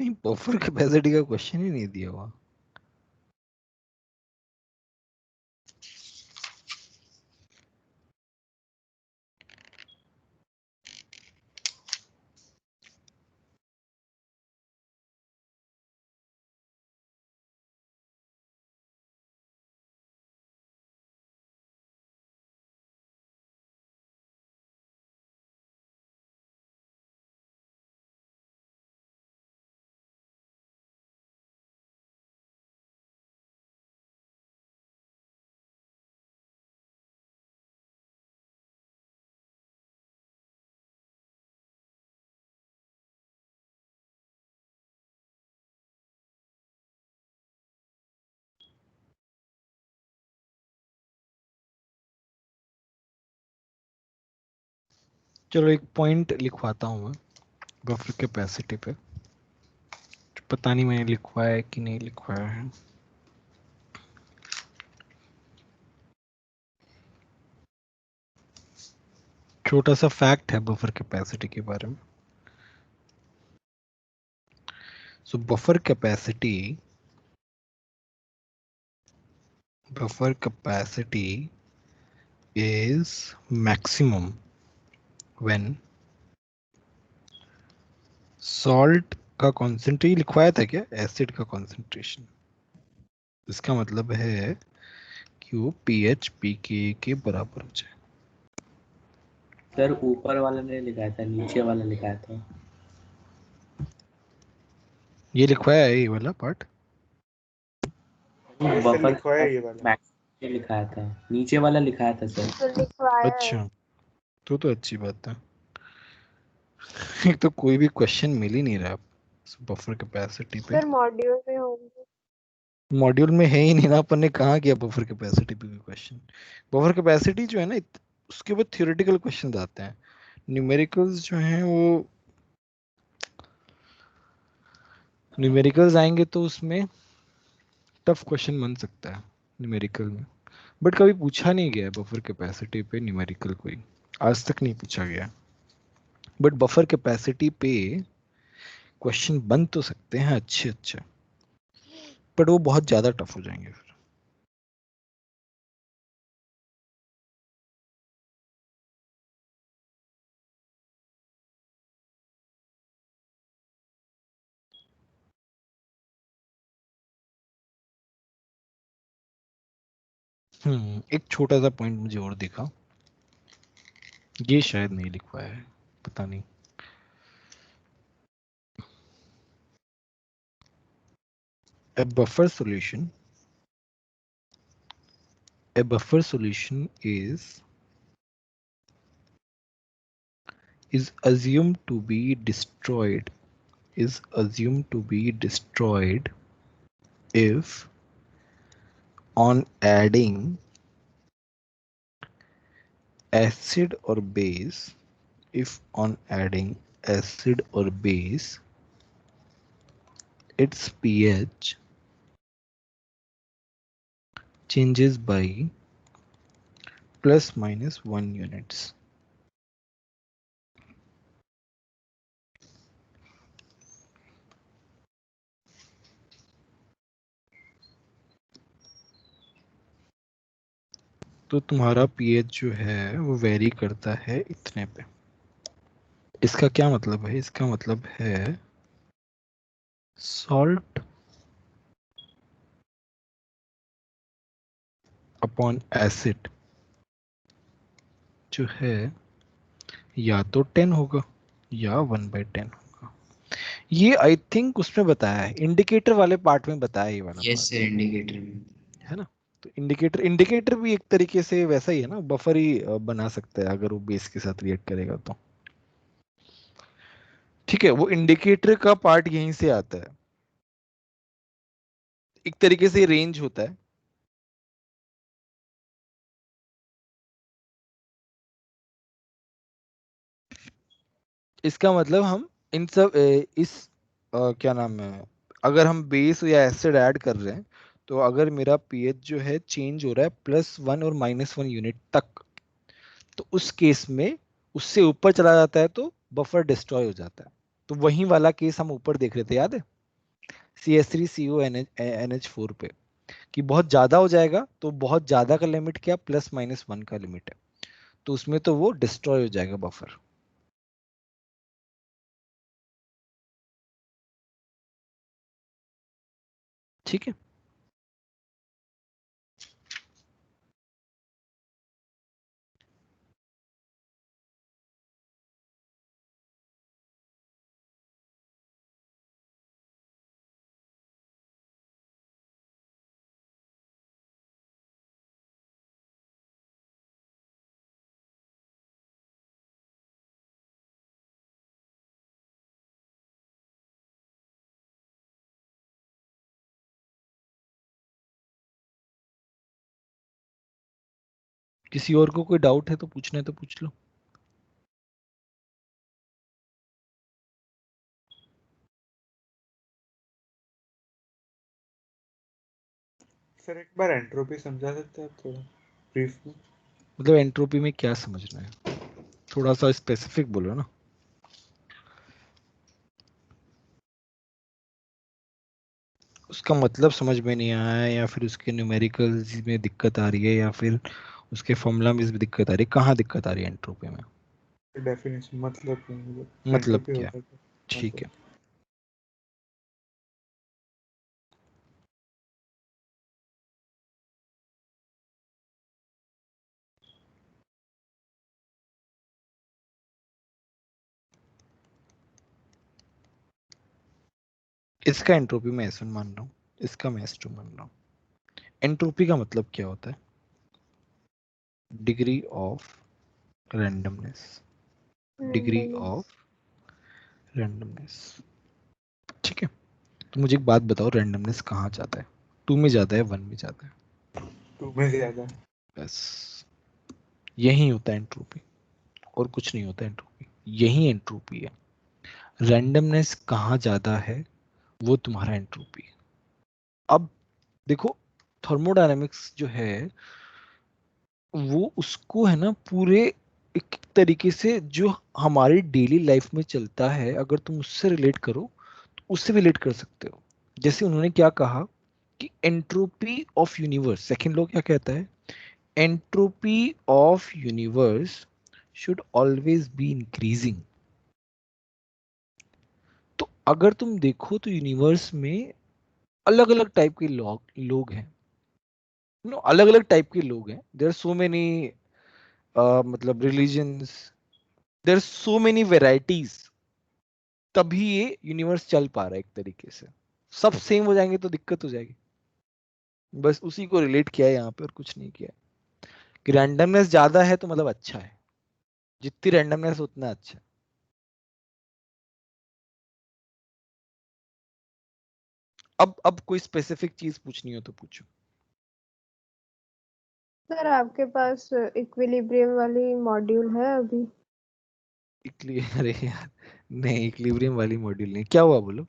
नहीं, बफर कैपेसिटी का क्वेश्चन ही नहीं दिया हुआ। चलो एक पॉइंट लिखवाता हूँ मैं बफर कैपेसिटी पे, पता नहीं मैंने लिखवाया है कि नहीं लिखवाया है। छोटा सा फैक्ट है बफर कैपेसिटी के बारे में। So buffer capacity is maximum when salt का कॉन्सेंट्रेशन, लिखवाया था क्या, एसिड का कॉन्सेंट्रेशन, इसका मतलब है कि वो pH pK के बराबर हो जाए। सर ऊपर वाला नहीं लिखाया था, नीचे वाला लिखाया था। ये लिखवाया है ये वाला पार्ट, बफर लिखवाया ये वाला मैक्स लिखाया था, नीचे वाला लिखाया था सर। तो लिखवाया है। अच्छा तो अच्छी बात है। एक तो कोई भी क्वेश्चन मिल ही नहीं रहा बफर कैपेसिटी पे। सर मॉड्यूल में होंगे। मॉड्यूल में है ही नहीं ना, अपन ने कहाँ किया बफर कैपेसिटी पे क्वेश्चन। बफर कैपेसिटी जो है ना, उसके बाद थ्योरेटिकल क्वेश्चन आते हैं, न्यूमेरिकल्स जो हैं वो न्यूमेरिकल्स आएंगे तो उसमें टफ क्वेश्चन बन सकता है न्यूमेरिकल में, बट कभी पूछा नहीं गया बफर कैपेसिटी पे न्यूमेरिकल, कोई आज तक नहीं पूछा गया। बट बफर कैपेसिटी पे क्वेश्चन बन तो सकते हैं अच्छे अच्छे, बट वो बहुत ज्यादा टफ हो जाएंगे फिर। एक छोटा सा पॉइंट मुझे और दिखा, ये शायद नहीं लिखवाया है, पता नहीं। A buffer solution is assumed to be destroyed if on adding acid or base its pH changes by ±1 units. तो तुम्हारा pH जो है वो वेरी करता है इतने पे। इसका क्या मतलब है, इसका मतलब है सॉल्ट अपॉन एसिड जो है या तो 10 होगा या 1/10 होगा। ये आई थिंक उसमें बताया है, इंडिकेटर वाले पार्ट में बताया ये वाला यस सर, इंडिकेटर में है ना। तो इंडिकेटर भी एक तरीके से वैसा ही है ना, बफर ही बना सकता है अगर वो बेस के साथ रिएक्ट करेगा तो। ठीक है, वो इंडिकेटर का पार्ट यहीं से आता है, एक तरीके से रेंज होता है। इसका मतलब हम इन सब क्या नाम है, अगर हम बेस या एसिड ऐड कर रहे हैं तो अगर मेरा पीएच जो है चेंज हो रहा है +1 और -1 यूनिट तक, तो उस केस में उससे ऊपर चला जाता है तो बफर डिस्ट्रॉय हो जाता है। तो वही वाला केस हम ऊपर देख रहे थे, याद है। CH3CO NH4 पे, कि बहुत ज्यादा हो जाएगा तो बहुत ज्यादा का लिमिट क्या +-1 का लिमिट है, तो उसमें तो वो डिस्ट्रॉय हो जाएगा बफर। ठीक है, किसी और को कोई डाउट है तो पूछना है तो पूछ लो। सर एक बार एंट्रोपी समझा सकते हैं आप थोड़ा ब्रीफ में? मतलब एंट्रोपी में क्या समझना है, थोड़ा सा स्पेसिफिक बोलो ना। उसका मतलब समझ में नहीं आया, या फिर उसके न्यूमेरिकल्स में दिक्कत आ रही है, या फिर उसके फॉर्मूला में भी दिक्कत आ रही है, कहाँ दिक्कत आ रही है एंट्रोपी में? डेफिनेशन मतलब नहीं, मतलब एंट्रोपी क्या? होता है। हाँ ठीक सर। है, इसका एंट्रोपी मैं S1 मान रहा हूँ, इसका मैं S2 मान रहा हूँ। एंट्रोपी का मतलब क्या होता है? Degree of randomness, degree of randomness. ठीक है, तो मुझे एक बात बताओ, रैंडमनेस कहाँ जाता है? 2 में जाता है, 1 में जाता है? 2 में ज्यादा। बस यही होता है एंट्रोपी, और कुछ नहीं होता एंट्रोपी, यही एंट्रोपी है। रैंडमनेस कहाँ ज्यादा है वो तुम्हारा एंट्रोपी है। अब देखो, थर्मोडायनेमिक्स जो है वो उसको है ना पूरे एक तरीके से जो हमारी डेली लाइफ में चलता है, अगर तुम उससे रिलेट करो तो उससे रिलेट कर सकते हो। जैसे उन्होंने क्या कहा कि entropy of universe, second law क्या कहता है? Entropy of universe should always be increasing. तो अगर तुम देखो तो यूनिवर्स में अलग अलग टाइप के लोग हैं, अलग अलग टाइप के लोग हैं। देयर आर सो मेनी, मतलब religions, there are so many varieties, तभी ये यूनिवर्स चल पा रहा है एक तरीके से। सब सेम हो जाएंगे तो दिक्कत हो जाएगी। बस उसी को रिलेट किया है यहाँ पे, और कुछ नहीं किया है। कि रैंडमनेस ज्यादा है तो मतलब अच्छा है, जितनी रैंडमनेस उतना अच्छा है। अब कोई स्पेसिफिक चीज पूछनी हो तो पूछो। सर आपके पास इक्विलिब्रियम वाली मॉड्यूल है अभी? अरे यार, नहीं इक्विलिब्रियम वाली मॉड्यूल नहीं, क्या हुआ बोलो।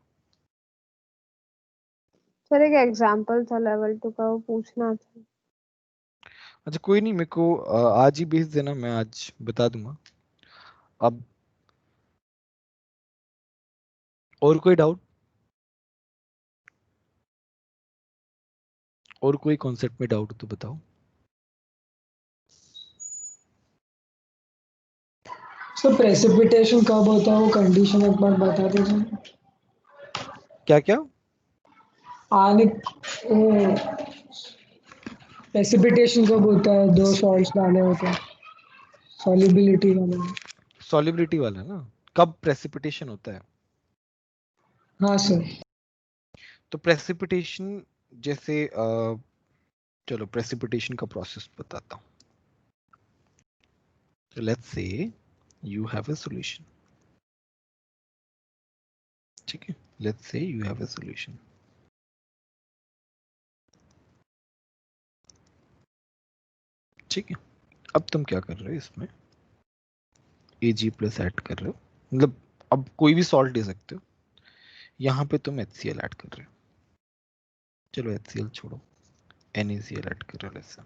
सर एक एग्जांपल था लेवल 2 का, वो पूछना था। अच्छा कोई नहीं, मेरे को आज ही भेज देना, मैं आज बता दूंगा। अब और कोई डाउट, और कोई कॉन्सेप्ट में डाउट तो बताओ। सर प्रेसिपिटेशन कब होता है वो कंडीशन एक बार बता दीजिए। क्या क्या? आने प्रेसिपिटेशन कब होता है, 2 सॉल्ट्स डाले होते हैं, सॉल्युबिलिटी वाला। सॉल्युबिलिटी वाला ना, कब प्रेसिपिटेशन होता है? हाँ सर। तो प्रेसिपिटेशन जैसे चलो प्रेसिपिटेशन का प्रोसेस बताता हूँ। तो let's say you have a solution, ठीक है, let's say you have a solution. ठीक है, अब तुम क्या कर रहे हो, इसमें Ag+ ऐड कर रहे हो, मतलब अब कोई भी सॉल्ट दे सकते हो। यहाँ पे तुम HCl ऐड कर रहे हो, चलो HCl छोड़ो, NaCl ऐड कर रहे हो। ऐसा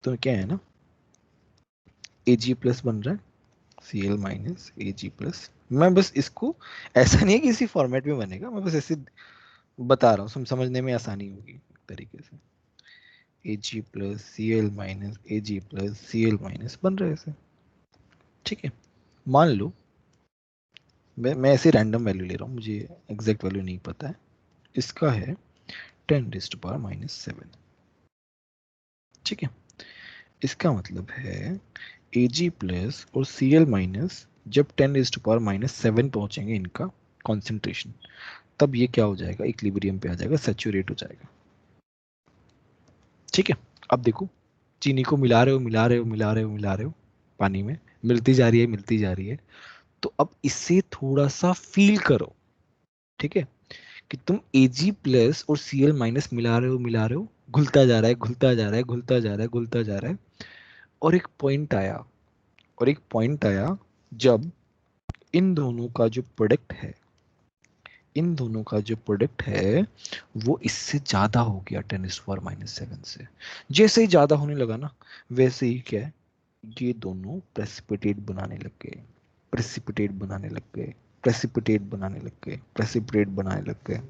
तो क्या है ना, Ag+ बन रहा है, Cl- Ag+, मैं बस इसको, ऐसा नहीं है कि इसी फॉर्मेट में बनेगा, मैं बस ऐसे बता रहा हूँ, समझने में आसानी होगी एक तरीके से। Ag plus Cl minus Ag plus Cl minus बन रहा है ऐसे, ठीक है। मान लो मैं ऐसे रैंडम वैल्यू ले रहा हूँ, मुझे एग्जैक्ट वैल्यू नहीं पता है, इसका है 10⁻⁻⁷, ठीक है। इसका मतलब है Ag प्लस और Cl माइनस जब 10⁻⁻⁷ पहुंचेंगे इनका कॉन्सेंट्रेशन, तब ये क्या हो जाएगा, इक्विलिब्रियम पे आ जाएगा, सैचुरेट हो जाएगा, ठीक है। अब देखो, चीनी को मिला रहे हो मिला रहे हो मिला रहे हो मिला रहे हो पानी में, मिलती जा रही है मिलती जा रही है, तो अब इससे थोड़ा सा फील करो, ठीक है, कि तुम Ag प्लस और Cl माइनस मिला रहे हो, घुलता जा रहा है घुलता जा रहा है घुलता जा रहा है घुलता जा रहा है, और एक पॉइंट आया, और एक पॉइंट आया जब इन दोनों का जो प्रोडक्ट है, इन दोनों का जो प्रोडक्ट है वो इससे ज्यादा हो गया 10⁻⁷ से। जैसे ही ज्यादा होने लगा ना, वैसे ही क्या है, ये दोनों प्रेसिपिटेट बनाने लग गए, प्रेसिपिटेट बनाने लग गए, प्रेसिपिटेट बनाने लग गए, प्रेसिपिटेट बनाने लग गए।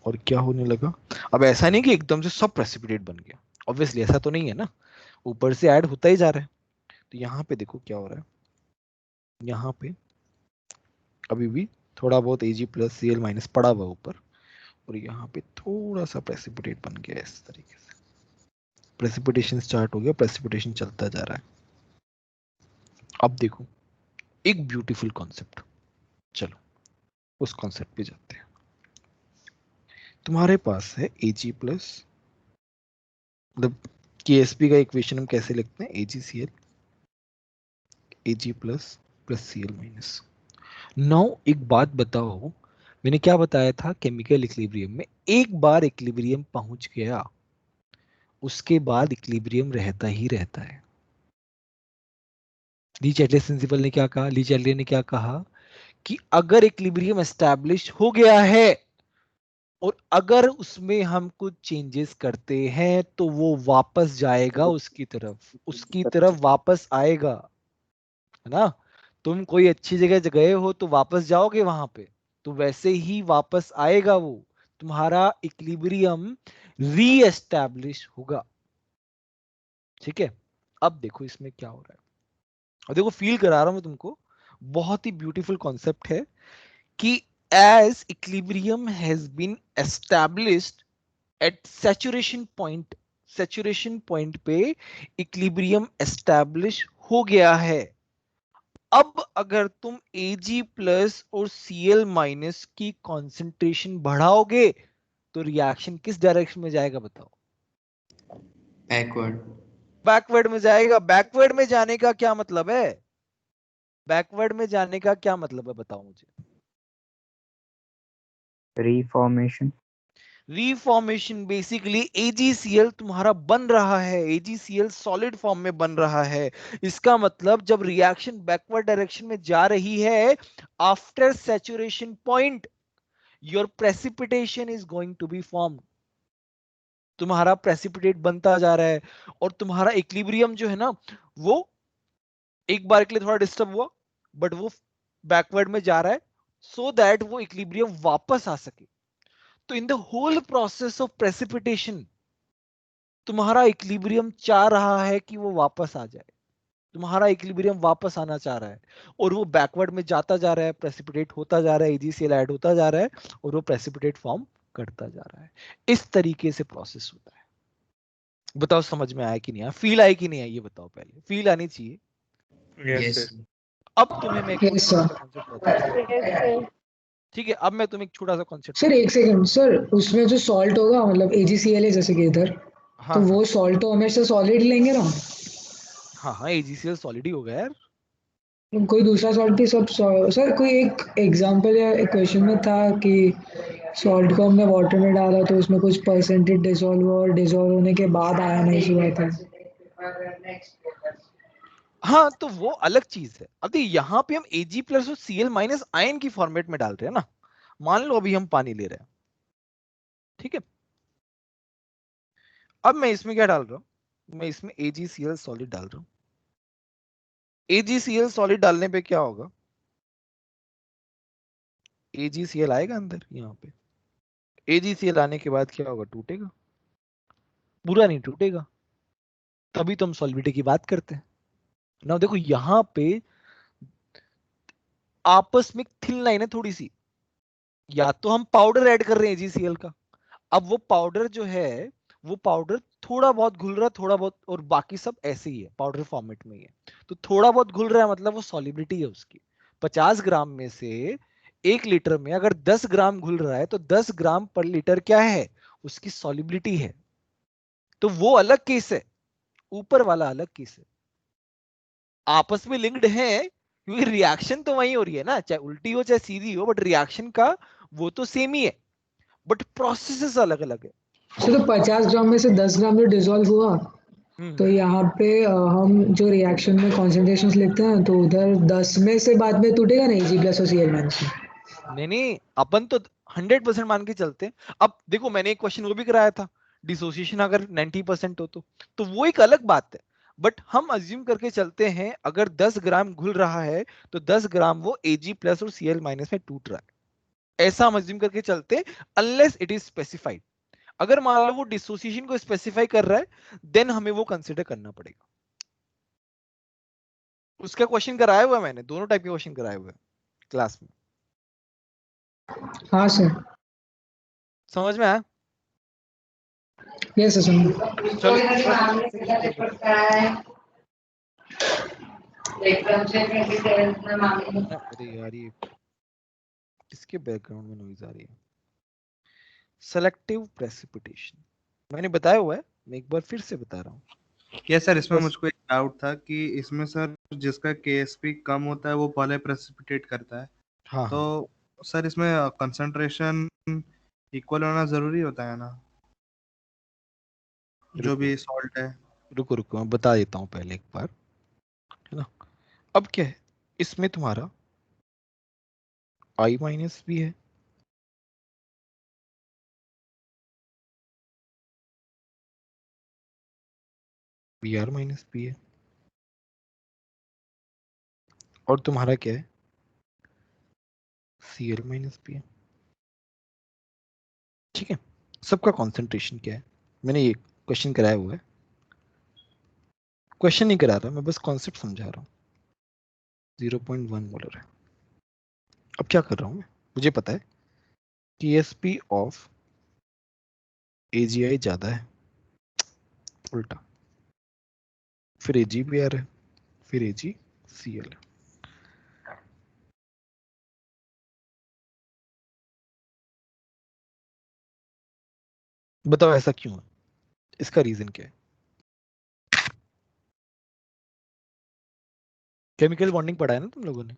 और क्या होने लगा, अब ऐसा नहीं कि एकदम से सब प्रेसिपिटेट बन गया, ऑब्वियसली ऐसा तो नहीं है ना, ऊपर से ऐड होता ही जा रहा है। तो यहाँ पे देखो क्या हो रहा है, यहाँ पे अभी भी थोड़ा बहुत Ag प्लस Cl माइनस पड़ा हुआ ऊपर, और यहाँ पे थोड़ा सा प्रेसिपिटेट बन गया इस तरीके से, प्रेसिपिटेशन स्टार्ट हो गया, प्रेसिपिटेशन चलता जा रहा है। अब देखो एक ब्यूटीफुल कॉन्सेप्ट, चलो उस कॉन्सेप्ट पे जाते हैं। तुम्हारे पास है Ag प्लस, मतलब KSP का इक्वेशन हम कैसे लिखते हैं, AgCl, Ag plus plus Cl minus. Now एक बात बताओ, मैंने क्या बताया था, केमिकल इक्विलिब्रियम में एक बार इक्विलिब्रियम पहुंच गया, उसके बाद इक्विलिब्रियम रहता ही रहता है। ली चैटलेट प्रिंसिपल ने क्या कहा, ली चैटलेट ने क्या कहा कि अगर इक्विलिब्रियम एस्टैब्लिश हो गया है और अगर उसमें हम कुछ चेंजेस करते हैं तो वो वापस जाएगा उसकी तरफ वापस आएगा, है ना। तुम कोई अच्छी जगह गए हो तो वापस जाओगे वहां पे, तो वैसे ही वापस आएगा वो, तुम्हारा इक्विलिब्रियम री एस्टैब्लिश होगा, ठीक है। अब देखो इसमें क्या हो रहा है, और देखो फील करा रहा हूं मैं तुमको, बहुत ही ब्यूटीफुल कॉन्सेप्ट है कि as equilibrium has been established at saturation point पे इक्विलिब्रियम एस्टैब्लिश हो गया है। अब अगर तुम Ag प्लस और Cl माइनस की कंसंट्रेशन बढ़ाओगे तो रिएक्शन किस डायरेक्शन में जाएगा बताओ, बैकवर्ड। बैकवर्ड में जाएगा। बैकवर्ड में जाने का क्या मतलब है, बैकवर्ड में जाने का क्या मतलब है बताओ मुझे। रीफॉर्मेशन। रीफॉर्मेशन, बेसिकली AgCl तुम्हारा बन रहा है, AgCl सॉलिड फॉर्म में बन रहा है। इसका मतलब जब रिएक्शन बैकवर्ड डायरेक्शन में जा रही है, after saturation point your precipitation is going to be formed, तुम्हारा प्रेसिपिटेट बनता जा रहा है, और तुम्हारा इक्विलिब्रियम जो है ना, वो एक बार के लिए थोड़ा डिस्टर्ब हुआ, बट वो बैकवर्ड में जा रहा है, सो दैट वो इक्विलिब्रियम वापस आ सके। तो in the whole process of precipitation तुम्हारा इक्विलिब्रियम चाह रहा है कि वो वापस आ जाए, तुम्हारा इक्विलिब्रियम वापस आना चाह रहा है, और वो बैकवर्ड में जाता जा रहा है, प्रेसिपिटेट होता जा रहा है, AgCl ऐड होता जा रहा है, और वो प्रेसिपिटेट फॉर्म करता जा रहा है। इस तरीके से प्रोसेस होता है। बताओ समझ में आया कि नहीं आया, फील आई कि नहीं आई, ये बताओ, पहले फील आनी चाहिए। Yes yes. अब तुम्हें मैं एक Yes, छोटा sir. सा कॉन्सेप्ट बताता हूँ, Yes, sir. ठीक है। अब मैं तुम्हें एक छोटा सा कॉन्सेप्ट सर एक सेकंड सर, उसमें जो सॉल्ट होगा मतलब AgCl है जैसे कि इधर, हाँ तो हाँ वो सॉल्ट तो हमेशा सॉलिड लेंगे ना, हाँ हाँ, AgCl सॉलिड ही होगा यार। कोई दूसरा सॉल्ट भी सब सर कोई एक एग्जांपल या इक्वेशन में था कि सॉल्ट को हमने वाटर में डाला तो उसमें कुछ परसेंटेज डिसॉल्व हुआ और डिसॉल्व होने के बाद आयनाइज हुआ था। हाँ तो वो अलग चीज है। अब देखिए यहाँ पे हम Ag प्लस और Cl माइनस आयन की फॉर्मेट में डाल रहे हैं ना, मान लो अभी हम पानी ले रहे हैं, ठीक है। अब मैं इसमें क्या डाल रहा हूं, मैं इसमें AgCl सॉलिड डाल रहा हूं। AgCl सॉलिड डालने पे क्या होगा, AgCl आएगा अंदर यहाँ पे। AgCl आने के बाद क्या होगा, टूटेगा, पूरा नहीं टूटेगा, तभी तो हम सॉलिबिलिटी की बात करते हैं ना। देखो यहाँ पे आपस में थिन लाइन है थोड़ी सी, या तो हम पाउडर ऐड कर रहे हैं AgCl का, अब वो पाउडर जो है वो पाउडर थोड़ा बहुत घुल रहा है, थोड़ा बहुत, और बाकी सब ऐसे ही है, पाउडर फॉर्मेट में ही है। तो थोड़ा बहुत घुल रहा है मतलब वो सॉलिबिलिटी है उसकी। 50 ग्राम में से 1 लीटर में अगर 10 ग्राम घुल रहा है तो 10 ग्राम पर लीटर क्या है, उसकी सॉलिबिलिटी है। तो वो अलग केस है, ऊपर वाला अलग केस है। आपस में लिंक्ड है क्योंकि रिएक्शन तो वही हो रही है ना, चाहे उल्टी हो चाहे सीधी हो, बट रिएक्शन का वो तो सेम ही है, बट प्रोसेसेस अलग अलग है। तो 50 ग्राम में से 10 ग्राम जो डिसॉल्व हुआ, तो यहाँ पे हम जो रिएक्शन में कॉन्सेंट्रेशंस लिखते हैं तो उधर 10 में से बाद में टूटेगा नहीं Ag प्लस और Cl माइनस। नहीं, अपन तो 100% मान के चलते हैं। अब देखो मैंने एक क्वेश्चन वो भी कराया था, डिसोसिएशन अगर 90% हो तो वो एक अलग बात है, बट हम अज्यूम करके चलते हैं अगर 10 ग्राम घुल रहा है तो 10 ग्राम वो Ag प्लस और Cl माइनस में टूट रहा है, ऐसा हम अज्यूम करके चलते हैं, अनलेस इट इज स्पेसिफाइड। अगर मान लो वो डिसोसिएशन को स्पेसिफाई कर रहा है, देन हमें वो कंसिडर करना पड़ेगा। उसका क्वेश्चन कराया हुआ है मैंने, दोनों टाइप के क्वेश्चन कराए हुए हैं क्लास में। हाँ सर, समझ में आया? Yes sir. चलो अरे यार ये किसके बैकग्राउंड में नॉइज आ रही है? सेलेक्टिव प्रेसिपिटेशन मैंने बताया हुआ है, मैं एक बार फिर से बता रहा हूँ। यस सर, इसमें मुझको एक डाउट था कि इसमें सर जिसका KSP कम होता है वो पहले प्रेसिपिटेट करता है। हाँ, तो सर इसमें कंसंट्रेशन इक्वल होना जरूरी होता है ना, जो भी सॉल्ट है? रुको मैं बता देता हूँ पहले एक बार, है ना। अब क्या है, इसमें तुम्हारा I माइनस भी है, Br माइनस भी है, और तुम्हारा क्या है, Cl माइनस भी है। ठीक है, सबका कॉन्सेंट्रेशन क्या है, मैंने ये क्वेश्चन कराया हुआ है, क्वेश्चन नहीं करा रहा मैं, बस कॉन्सेप्ट समझा रहा हूँ। 0.1 मोलर है। अब क्या कर रहा हूँ मैं, मुझे पता है KSP ऑफ AgI ज्यादा है, उल्टा, फिर AgBr है, फिर AgCl है। बताओ ऐसा क्यों है, इसका रीजन क्या है? केमिकल बॉन्डिंग पढ़ा है ना तुम लोगों ने?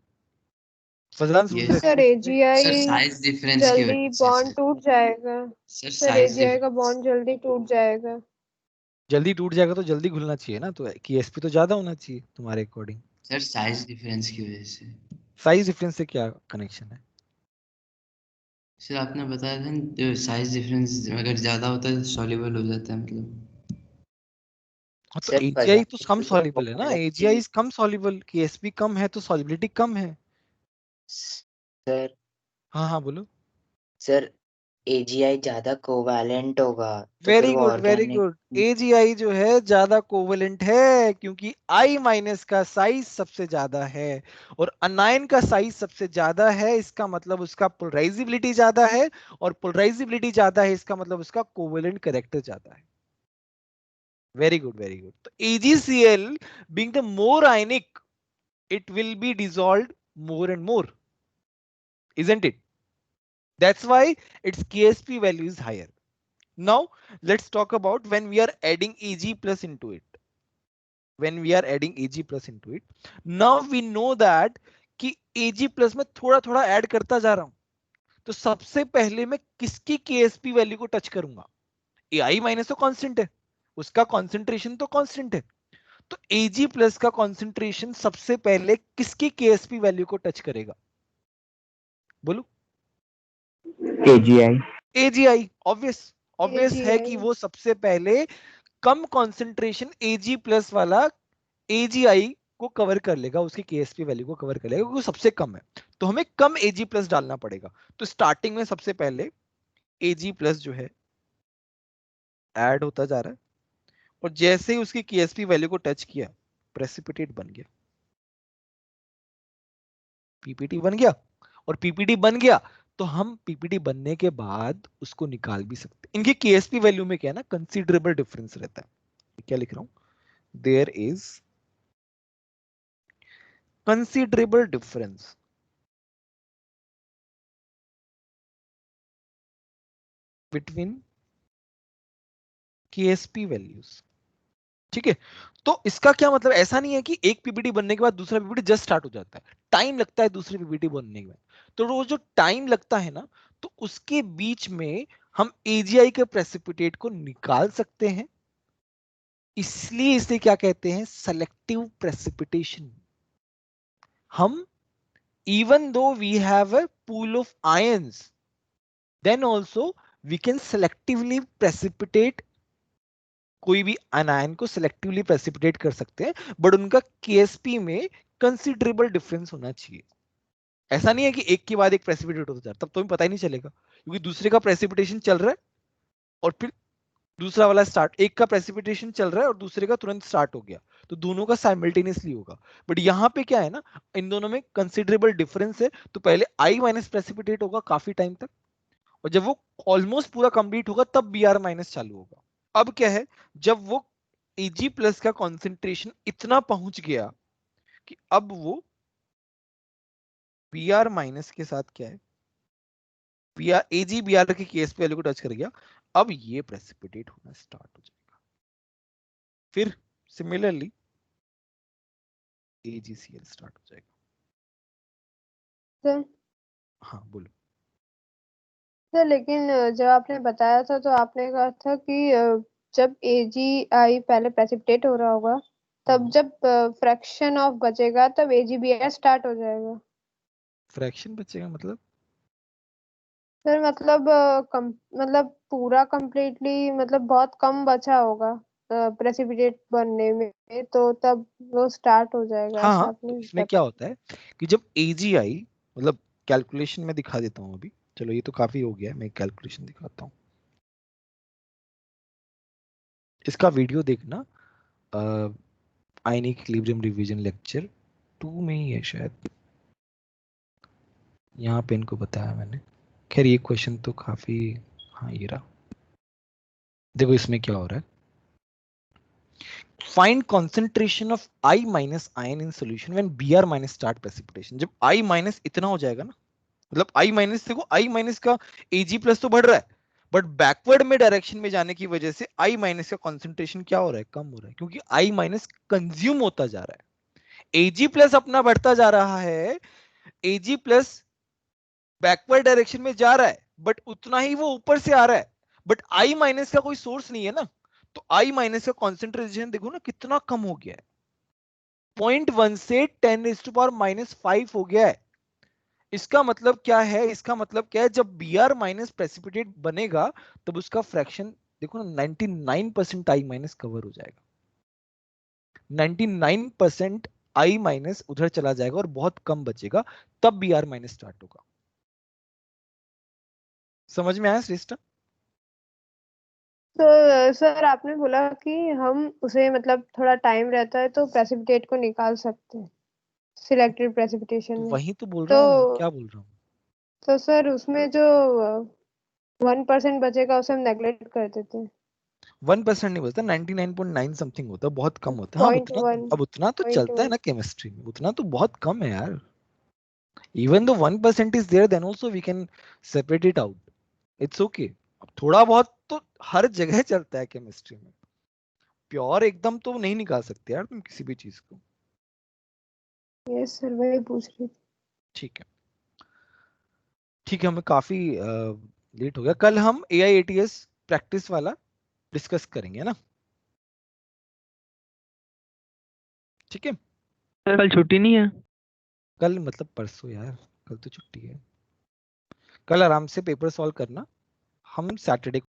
फजलान सुन Yes. Sir sir AgI size difference की जल्दी वजह से बॉन्ड सर। टूट जाएगा। सर सर साइज AgI का बॉन्ड जल्दी टूट जाएगा। जल्दी टूट जाएगा तो जल्दी घुलना चाहिए ना, तो KSP तो ज्यादा होना चाहिए तुम्हारे अकॉर्डिंग। सर साइज डिफरेंस की वजह से। साइज डिफरेंस से क्या कनेक्शन है? सर आपने बताया था न, साइज डिफरेंस अगर ज्यादा होता है तो सॉल्युबल हो जाता है मतलब। हाँ, तो सर AgI तो कम फजाइल सॉल्युबल है ना, अलग AgI चीज। इज कम सॉल्युबल, KSP कम है तो सॉल्युबिलिटी कम है। सर हाँ बोलो। सर AgI ज्यादा कोवैलेंट होगा तो फिर वेरी वो good very organic. Good, AgI जो है ज्यादा कोवेलेंट है क्योंकि I माइनस का साइज सबसे ज्यादा है और अनायन का साइज सबसे ज्यादा है, इसका मतलब उसका पोलराइजेबिलिटी ज्यादा है, और पोलराइजेबिलिटी ज्यादा है इसका मतलब उसका कोवेलेंट कैरेक्टर ज्यादा है। Very good very good. तो AgCl being the more ionic, it will be dissolved more and more, isn't it? That's why its KSP value is higher. Now let's talk about when we are adding Ag plus into it. When we are adding Ag plus into it, now we know that कि Ag plus में थोड़ा थोड़ा add करता जा रहा हूं, तो सबसे पहले मैं किसकी KSP वैल्यू को टच करूंगा? AI माइनस तो कांस्टेंट है, उसका कॉन्सेंट्रेशन तो कांस्टेंट है, तो Ag प्लस का कॉन्सेंट्रेशन सबसे पहले किसकी KSP वैल्यू को टच करेगा? बोलो। AgI ऑब्वियस है कि AgI वो सबसे पहले कम कॉन्सेंट्रेशन Ag प्लस वाला AgI को कवर कर लेगा, उसकी केएसपी वैल्यू को कवर कर लेगा क्योंकि वो सबसे कम है। तो हमें कम एजी प्लस डालना पड़ेगा। तो स्टार्टिंग में सबसे पहले एजी प्लस जो है ऐड होता जा रहा है, और जैसे ही उसकी केएसपी वैल्यू को टच किया प्रेसिपिटेट बन गया, पीपीटी बन गया। और पीपीटी बन गया तो हम पीपीटी बनने के बाद उसको निकाल भी सकते हैं। इनकी केएसपी वैल्यू में क्या है ना, कंसीडरेबल डिफरेंस रहता है। क्या लिख रहा हूं, there is considerable difference between KSP values. ठीक है, तो इसका क्या मतलब, ऐसा नहीं है कि एक पीपीटी बनने के बाद दूसरा पीपीटी जस्ट स्टार्ट हो जाता है, टाइम लगता है दूसरी पीपीटी बनने के बाद। तो वो जो टाइम लगता है ना, तो उसके बीच में हम एजीआई के प्रेसिपिटेट को निकाल सकते हैं, इसलिए इसे क्या कहते हैं, सेलेक्टिव प्रेसिपिटेशन। हम even though we have a pool of ions, then also we can selectively precipitate, कोई भी अनायन को सेलेक्टिवली प्रेसिपिटेट कर सकते हैं, बट उनका केएसपी में कंसीडरेबल डिफरेंस होना चाहिए। ऐसा नहीं है कि एक के बाद एक प्रेसिपिटेट होता जाए, तब तो हमें पता ही नहीं चलेगा, क्योंकि दूसरे का प्रेसिपिटेशन चल रहा है और फिर दूसरा वाला स्टार्ट, एक का प्रेसिपिटेशन चल रहा है और दूसरे का तुरंत स्टार्ट हो गया, तो दोनों का साइमल्टेनियसली होगा। बट यहाँ पे क्या है ना, इन दोनों में कंसीडरेबल डिफरेंस है, तो पहले आई माइनस प्रेसिपिटेट होगा काफी टाइम तक, और जब वो ऑलमोस्ट पूरा कंप्लीट होगा तब बी आर माइनस चालू होगा। अब क्या है, जब वो एजी प्लस का कॉन्सेंट्रेशन इतना पहुंच गया कि अब वो बी आर माइनस के साथ क्या है, B R AG B R के केस पे वैल्यू को टच कर गया, अब ये प्रेसिपिटेट होना स्टार्ट हो जाएगा। फिर सिमिलरली AgCl स्टार्ट हो जाएगा। सर हाँ बोलो। सर लेकिन जब आपने बताया था तो आपने कहा था कि जब AgI पहले प्रेसिपिटेट हो रहा होगा, तब जब फ्रैक्शन ऑफ बचेगा तब AgBr स्टार्ट हो जाएगा। फ्रैक्शन बचेगा मतलब? सर मतलब मतलब पूरा कंप्लीटली, मतलब बहुत कम बचा होगा प्रेसिपिटेट बनने में, तो तब वो स्टार्ट हो जाएगा, हाँ ऐसा हाँ, तो आपने इसमें क्या बताया। होता है कि जब AgI, मतलब कैलकुलेशन में दिखा देता हूँ अभी, चलो ये तो काफी हो गया है, मैं कैलकुलेशन दिखाता हूँ। इसका वीडियो देखना, आयनिक इक्विलिब्रियम रिवीजन लेक्चर 2 में ही है शायद, यहाँ पे इनको बताया मैंने। खैर ये क्वेश्चन तो काफी, हाँ ये रहा, देखो इसमें क्या हो रहा है, find concentration of I minus ion in solution when Br minus start precipitation. जब I माइनस इतना हो जाएगा ना, मतलब I माइनस, देखो I माइनस का Ag प्लस तो बढ़ रहा है, बट बैकवर्ड में डायरेक्शन में जाने की वजह से I माइनस का कॉन्सेंट्रेशन क्या हो रहा है, कम हो रहा है, क्योंकि I माइनस कंज्यूम होता जा रहा है। Ag प्लस अपना बढ़ता जा रहा है, Ag प्लस बैकवर्ड डायरेक्शन में जा रहा है, बट उतना ही वो ऊपर से आ रहा है, बट I माइनस का कोई सोर्स नहीं है ना, तो I माइनस का कॉन्सेंट्रेशन देखो ना कितना कम हो गया है, 0.1 से 10⁻⁻5 हो गया है। इसका मतलब क्या है, इसका मतलब क्या है, जब Br माइनस प्रेसिपिटेट बनेगा तब उसका फ्रैक्शन देखो ना 99% I माइनस कवर हो जाएगा, 99% I माइनस उधर चला जाएगा और बहुत कम बचेगा, तब Br माइनस स्टार्ट होगा। समझ में आया श्रेष्ठा? तो सर आपने बोला कि हम उसे मतलब थोड़ा टाइम रहता है तो प्रेसिपिटेट को निकाल सकते हैं सिलेक्टेड प्रेसिपिटेशन में, वही तो बोल तो रहा हूँ, क्या बोल रहा हूँ। तो सर उसमें जो 1% बचेगा उसे हम नेगलेक्ट कर देते हैं। 1% नहीं बचता, 99.9 समथिंग होता है, बहुत कम होता है। हाँ पॉइंट उतना, वन अब उतना तो पॉइंट चलता है वन ना केमिस्ट्री में, उतना तो बहुत कम है यार। Even though 1% is there, then also we can separate it out. It's okay. अब थोड़ा बहुत तो हर जगह चलता है केमिस्ट्री में, प्योर एकदम तो नहीं निकाल सकते यार तुम किसी भी चीज को। यस सर, वही पूछ रही थी। ठीक है, ठीक है, हमें काफी लेट हो गया। कल हम AIATS प्रैक्टिस वाला डिस्कस करेंगे ना, ठीक है? सर कल छुट्टी नहीं है? कल मतलब परसों यार, कल तो छुट्टी है। कल आराम से पेपर सॉल्व करना, हम सैटरडे